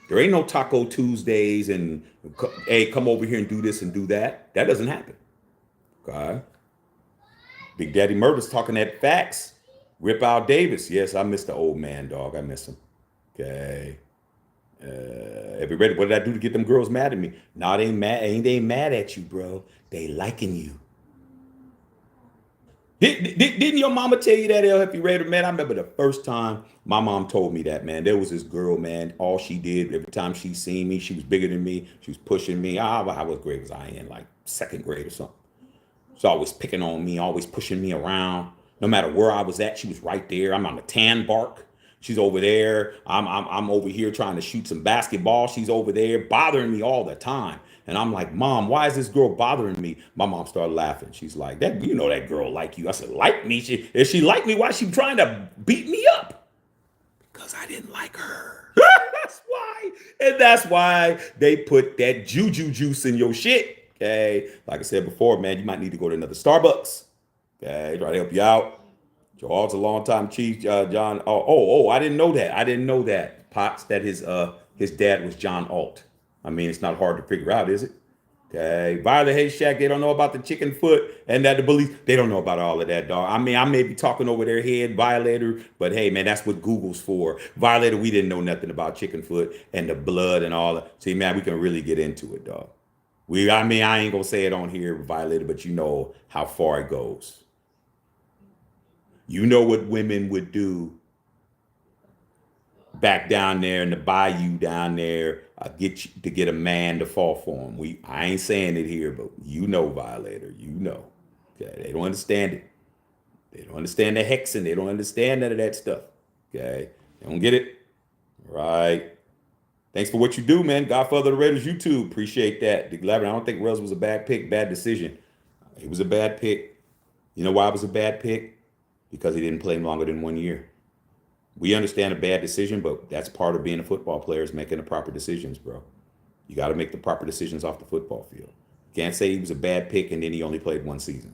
there ain't no Taco Tuesdays and, hey, come over here and do this and do that. That doesn't happen. Okay. Big Daddy Murder's talking that facts. Rip Al Davis. Yes, I miss the old man, dog. I miss him. Okay. Everybody, what did I do to get them girls mad at me? No, they ain't mad at you, bro. They liking you. Didn't your mama tell you that, LFP Raider, man? I remember the first time my mom told me that, man. There was this girl, man. All she did, every time she seen me, she was bigger than me. She was pushing me. What grade was I in? Like 2nd grade or something. She's always picking on me, always pushing me around. No matter where I was at, she was right there. I'm on the tan bark. She's over there. I'm over here trying to shoot some basketball. She's over there bothering me all the time. And I'm like, Mom, why is this girl bothering me? My mom started laughing. She's like, that girl like you. I said, like me? If she like me, why is she trying to beat me up? Because I didn't like her. That's why. And that's why they put that juju juice in your shit. Okay. Like I said before, man, you might need to go to another Starbucks. Okay. Try to help you out. Joel's a longtime chief, John. I didn't know that. I didn't know that. Potts, that his dad was John Alt. I mean, it's not hard to figure out, is it? Okay. Violet Hay Shack, they don't know about the chicken foot and that the bullies. They don't know about all of that, dog. I mean, I may be talking over their head, Violator, but hey, man, that's what Google's for. Violator, we didn't know nothing about chicken foot and the blood and all that. See, man, we can really get into it, dog. I ain't gonna say it on here, Violator, but you know how far it goes. You know what women would do back down there in the bayou down there, get a man to fall for them. I ain't saying it here, but you know, Violator, you know. Okay, they don't understand it. They don't understand the hexing. They don't understand none of that stuff. Okay, they don't get it. All right. Thanks for what you do, man. Godfather of the Raiders YouTube. Appreciate that. Dick Lavin, I don't think Russ was a bad pick, bad decision. It was a bad pick. You know why it was a bad pick? Because he didn't play longer than 1 year. We understand a bad decision, but that's part of being a football player is making the proper decisions, bro. You got to make the proper decisions off the football field. You can't say he was a bad pick and then he only played 1 season.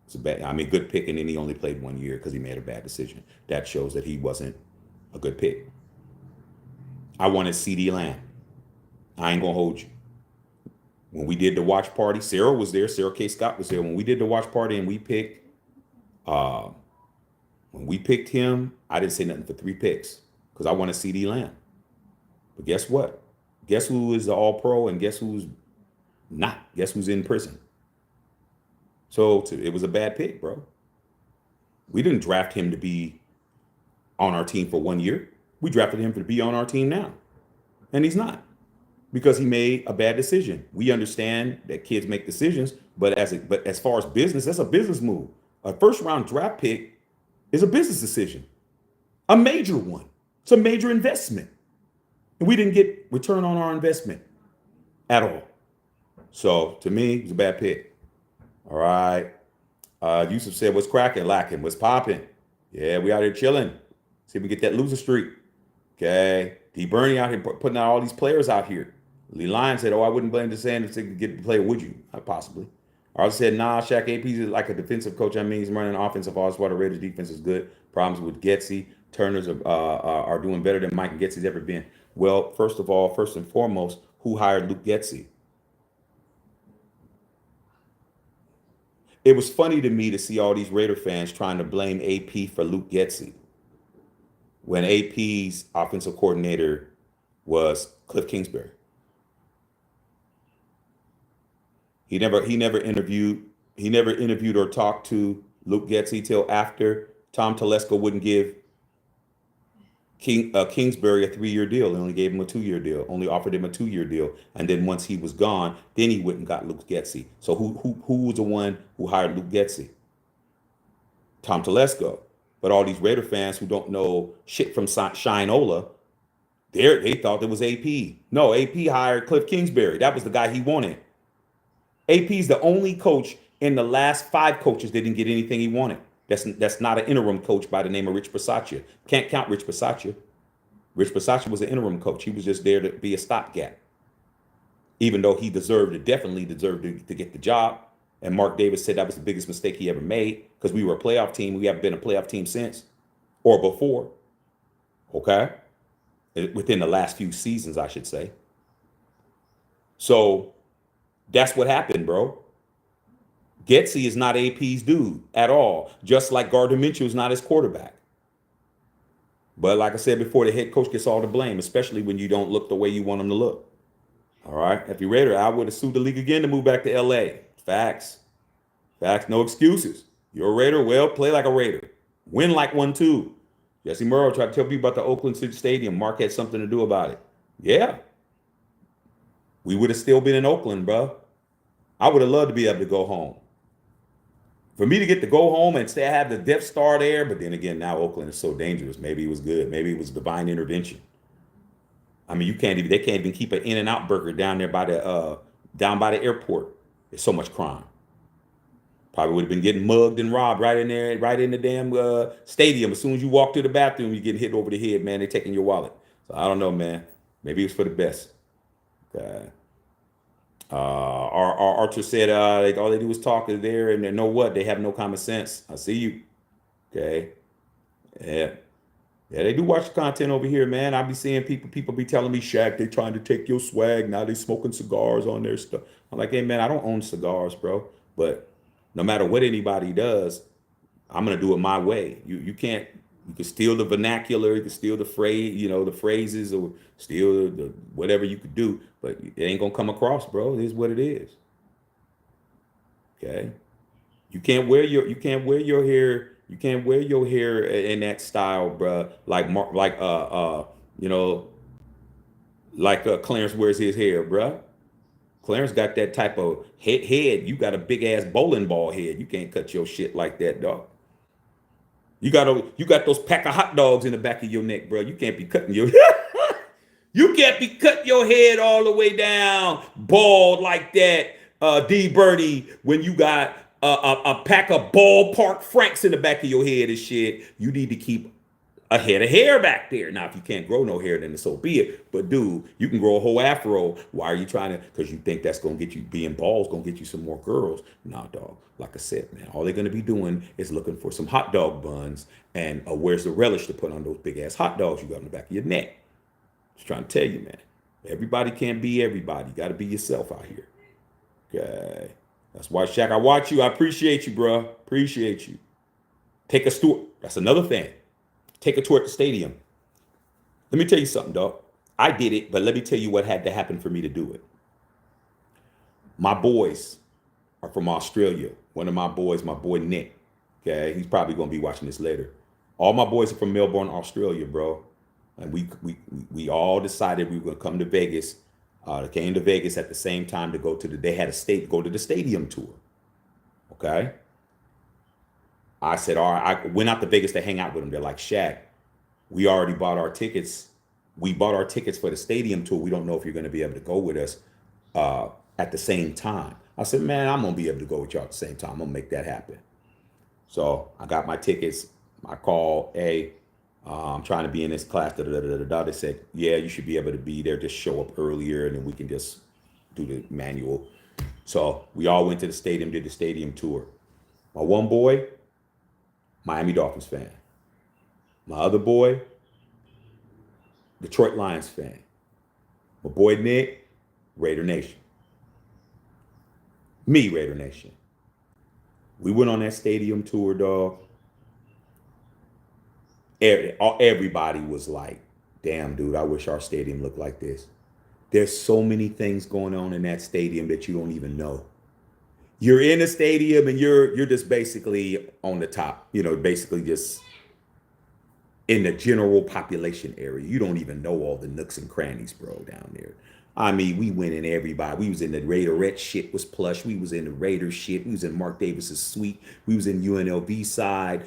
It's good pick and then he only played 1 year because he made a bad decision. That shows that he wasn't a good pick. I wanted CeeDee Lamb. I ain't going to hold you. When we did the watch party, Sarah was there. Sarah K. Scott was there. When we did the watch party and we picked When we picked him, I didn't say nothing for 3 picks because I want to CD Lamb. But guess what? Guess who is the All Pro and guess who's not? Guess who's in prison? So it was a bad pick, bro. We didn't draft him to be on our team for 1 year. We drafted him to be on our team now, and he's not because he made a bad decision. We understand that kids make decisions, but as far as business, that's a business move. A first round draft pick is a business decision, a major one. It's a major investment, and we didn't get return on our investment at all. So to me, it was a bad pick. All right. Yusuf said, "What's cracking, lacking? What's popping?" Yeah, we out here chilling. See if we get that loser streak. Okay. D. Bernie out here putting out all these players out here. Lee Lyon said, "Oh, I wouldn't blame the Sanders to get the player, would you?" Possibly. I also said, "Nah, Shaq AP is like a defensive coach. I mean, he's running an offensive all squad. The Raiders defense is good. Problems with Getsy. Turners are doing better than Mike Getsy's ever been." Well, first of all, first and foremost, who hired Luke Getsy? It was funny to me to see all these Raider fans trying to blame AP for Luke Getsy when AP's offensive coordinator was Cliff Kingsbury. He never interviewed or talked to Luke Getsy till after Tom Telesco wouldn't give Kingsbury a 3-year deal. They only gave him a 2-year deal. Only offered him a 2-year deal, and then once he was gone, then he went and got Luke Getsy. So who was the one who hired Luke Getsy? Tom Telesco. But all these Raider fans who don't know shit from Shinola, they thought it was AP. No, AP hired Cliff Kingsbury. That was the guy he wanted. AP's the only coach in the last 5 coaches that didn't get anything he wanted. That's not an interim coach by the name of Rich Bisaccia. Can't count Rich Bisaccia. Rich Bisaccia was an interim coach. He was just there to be a stopgap. Even though he definitely deserved to get the job. And Mark Davis said that was the biggest mistake he ever made because we were a playoff team. We haven't been a playoff team since or before. Okay? Within the last few seasons, I should say. So that's what happened, bro. Getsy is not AP's dude at all, just like Gardner Minshew is not his quarterback. But like I said before, the head coach gets all the blame, especially when you don't look the way you want him to look. All right? If you're Raider, I would have sued the league again to move back to LA. Facts. Facts, no excuses. You're a Raider, well, play like a Raider. Win like one too. Jesse Murrow tried to tell people about the Oakland City Stadium. Mark had something to do about it. Yeah. We would have still been in Oakland, bro. I would have loved to be able to go home. For me to get to go home and still have the Death Star there, but then again, now Oakland is so dangerous. Maybe it was good. Maybe it was divine intervention. I mean, they can't even keep an In-N-Out burger down there by the airport. There's so much crime. Probably would have been getting mugged and robbed right in there, right in the damn stadium. As soon as you walk to the bathroom, you're getting hit over the head, man. They're taking your wallet. So I don't know, man. Maybe it was for the best. Archer said all they do is talk there, and they know what? They have no common sense. I see you. Okay. Yeah. Yeah, they do watch the content over here, man. I be seeing people be telling me, "Shaq, they trying to take your swag. Now they smoking cigars on their stuff." I'm like, hey, man, I don't own cigars, bro. But no matter what anybody does, I'm gonna do it my way. You can steal the vernacular, you can steal the phrase, the phrases, or steal the whatever you could do, but it ain't gonna come across, bro. It is what it is. Okay. You can't wear your hair. You can't wear your hair in that style, bro. Like Clarence wears his hair, bro. Clarence got that type of head. You got a big ass bowling ball head. You can't cut your shit like that, dog. You got those pack of hot dogs in the back of your neck, bro. You can't be cutting your you can't be cutting your head all the way down, bald like that, D Birdie, when you got a pack of ballpark Franks in the back of your head and shit. You need to keep a head of hair back there. Now, if you can't grow no hair, then so be it. But dude, you can grow a whole afro. Why are you trying to? Because you think that's gonna get you being bald, gonna get you some more girls. Nah, dog. Like I said, man, all they're gonna be doing is looking for some hot dog buns and where's the relish to put on those big ass hot dogs you got in the back of your neck. Just trying to tell you, man. Everybody can't be everybody. You got to be yourself out here. Okay. That's why, Shaq, I watch you. I appreciate you, bro. Appreciate you. Take a tour. That's another thing. Take a tour at the stadium. Let me tell you something, dog. I did it, but let me tell you what had to happen for me to do it. My boys are from Australia. One of my boys, my boy Nick, okay, he's probably gonna be watching this later. All my boys are from Melbourne, Australia, bro. And we all decided we were gonna come to Vegas. They came to Vegas at the same time to go to the. They had a go to the stadium tour. Okay. I said, all right. I went out to Vegas to hang out with them. They're like, Shaq, we already bought our tickets. We bought our tickets for the stadium tour. We don't know if you're going to be able to go with us at the same time. I said, man, I'm going to be able to go with y'all at the same time. I'm going to make that happen. So I got my tickets. I called, hey, I'm trying to be in this class. Da, da, da, da, da. They said, yeah, you should be able to be there. Just show up earlier and then we can just do the manual. So we all went to the stadium, did the stadium tour. My one boy, Miami Dolphins fan. My other boy, Detroit Lions fan. My boy Nick, Raider Nation. Me, Raider Nation. We went on that stadium tour, dog. Everybody was like, damn, dude, I wish our stadium looked like this. There's so many things going on in that stadium that you don't even know. You're in a stadium and you're just basically on the top, basically just in the general population area. You don't even know all the nooks and crannies, bro, down there. I mean, we went in everybody. We was in the Raiderette shit was plush. We was in the Raiders shit. We was in Mark Davis's suite. We was in UNLV side.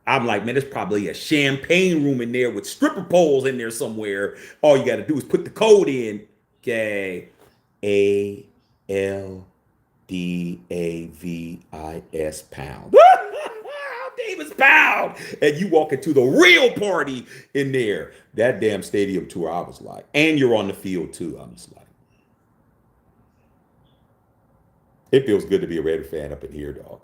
I'm like, man, there's probably a champagne room in there with stripper poles in there somewhere. All you got to do is put the code in. Okay. ALDAVIS pound. Davis pound. And you walk into the real party in there. That damn stadium tour, I was like, and you're on the field too. I'm just like, it feels good to be a Raider fan up in here, dog.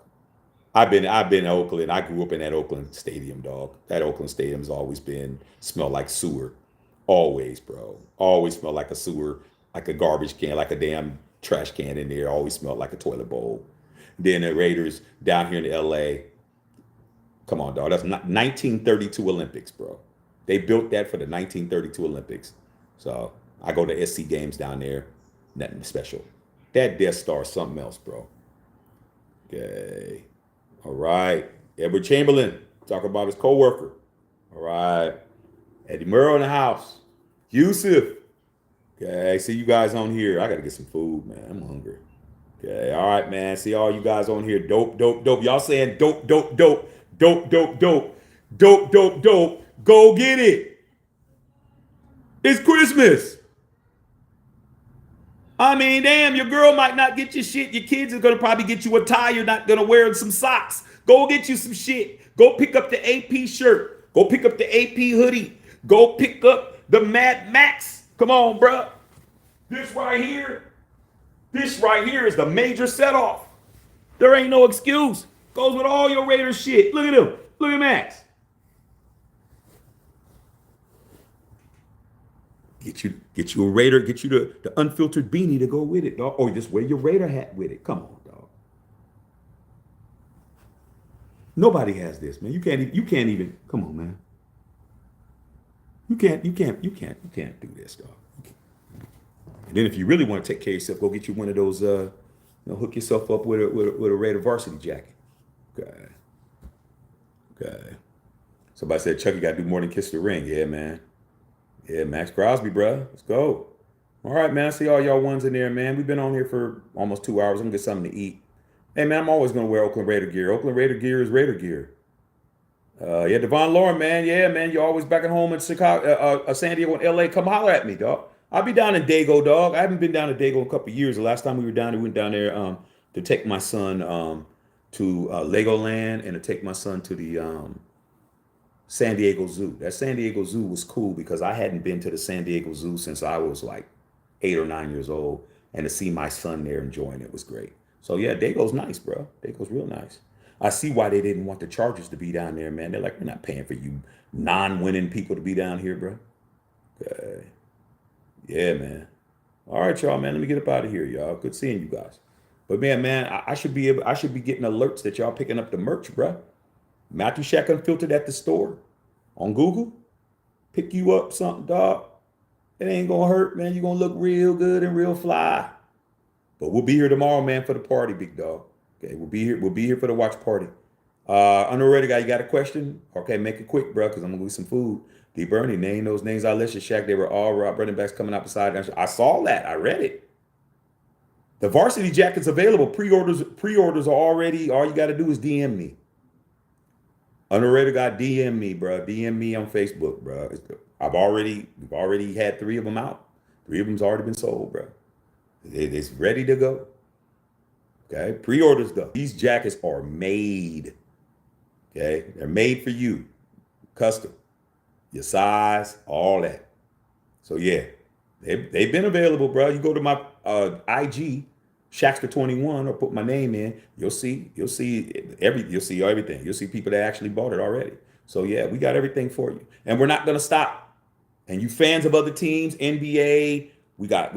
I've been in Oakland. I grew up in that Oakland stadium, dog. That Oakland stadium's always been smelled like sewer. Always, bro. Always smelled like a sewer, like a garbage can, like a damn trash can in there. Always smelled like a toilet bowl. Then the Raiders down here in LA. Come on, dog. That's not 1932 Olympics, bro. They built that for the 1932 Olympics. So I go to SC games down there. Nothing special. That Death Star is something else, bro. Okay. All right. Edward Chamberlain, talk about his co-worker. All right. Eddie Murrow in the house. Yusuf. Okay. See you guys on here. I got to get some food, man. I'm hungry. Okay. All right, man. See all you guys on here. Dope, dope, dope. Y'all saying dope, dope, dope. Dope, dope, dope. Dope, dope, dope. Go get it. It's Christmas. I mean, damn, your girl might not get you shit. Your kids are going to probably get you a tie. You're not going to wear some socks. Go get you some shit. Go pick up the AP shirt. Go pick up the AP hoodie. Go pick up the Mad Max. Come on, bro. This right here is the major set off. There ain't no excuse. Goes with all your Raiders shit. Look at him. Look at Max. Get you a Raider, get you the unfiltered beanie to go with it, dog. Or just wear your Raider hat with it. Come on, dog. Nobody has this, man. You can't even. Come on, man. You can't do this, dog. And then if you really want to take care of yourself, go get you one of those. Hook yourself up with a Raider varsity jacket. Okay. Somebody said Chucky got to do more than kiss the ring. Yeah, man. Yeah, Max Crosby, bro. Let's go. All right, man. I see all y'all ones in there, man. We've been on here for almost 2 hours. I'm going to get something to eat. Hey, man, I'm always going to wear Oakland Raider gear. Oakland Raider gear is Raider gear. Yeah, Devon Lauren, man. Yeah, man. You're always back at home in Chicago, San Diego, and LA. Come holler at me, dog. I'll be down in Dago, dog. I haven't been down to Dago in a couple of years. The last time we were down there, we went down there to take my son to Legoland and to take my son to the San Diego Zoo. That San Diego Zoo was cool because I hadn't been to the San Diego Zoo since I was like 8 or 9 years old. And to see my son there enjoying it was great. So yeah, Dago's nice, bro. Dago's real nice. I see why they didn't want the Chargers to be down there, man. They're like, we're not paying for you non-winning people to be down here, bro. Okay. Yeah, man. All right, y'all, man. Let me get up out of here, y'all. Good seeing you guys. But man, I should be getting alerts that y'all picking up the merch, bro. Matthew Shack Unfiltered at the store on Google. Pick you up something, dog. It ain't gonna hurt, man. You're gonna look real good and real fly. But we'll be here tomorrow, man, for the party, big dog. Okay, we'll be here. We'll be here for the watch party. Underrated guy, you got a question? Okay, make it quick, bro, because I'm gonna go get some food. D. Bernie, name those names I listed, Shaq. They were all running backs coming out beside. I saw that. I read it. The varsity jacket's available. Pre-orders are already. All you got to do is DM me. Underrated guy, DM me, bro. DM me on Facebook, bro. We've already had 3 of them out. 3 of them's already been sold, bro. It's ready to go. Okay, pre-orders though. These jackets are made. Okay, they're made for you, custom, your size, all that. So yeah, they've been available, bro. You go to my IG, Shaxter21, or put my name in. You'll see everything. You'll see people that actually bought it already. So yeah, we got everything for you, and we're not gonna stop. And you fans of other teams, NBA, we got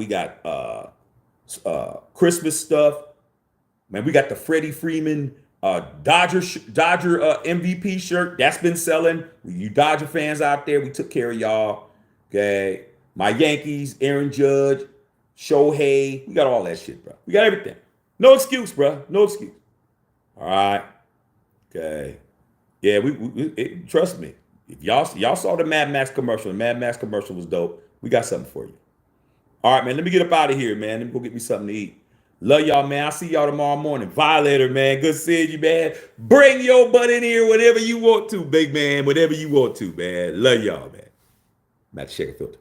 Christmas stuff. Man, we got the Freddie Freeman Dodger MVP shirt that's been selling. You Dodger fans out there, we took care of y'all. Okay, my Yankees, Aaron Judge, Shohei, we got all that shit, bro. We got everything. No excuse, bro. No excuse. All right. Okay. Yeah, trust me. If y'all saw the Mad Max commercial, the Mad Max commercial was dope. We got something for you. All right, man. Let me get up out of here, man. Let me go get me something to eat. Love y'all, man. I'll see y'all tomorrow morning. Violator, man. Good seeing you, man. Bring your butt in here whatever you want to, big man. Whatever you want to, man. Love y'all, man. Matt Shaker Filter.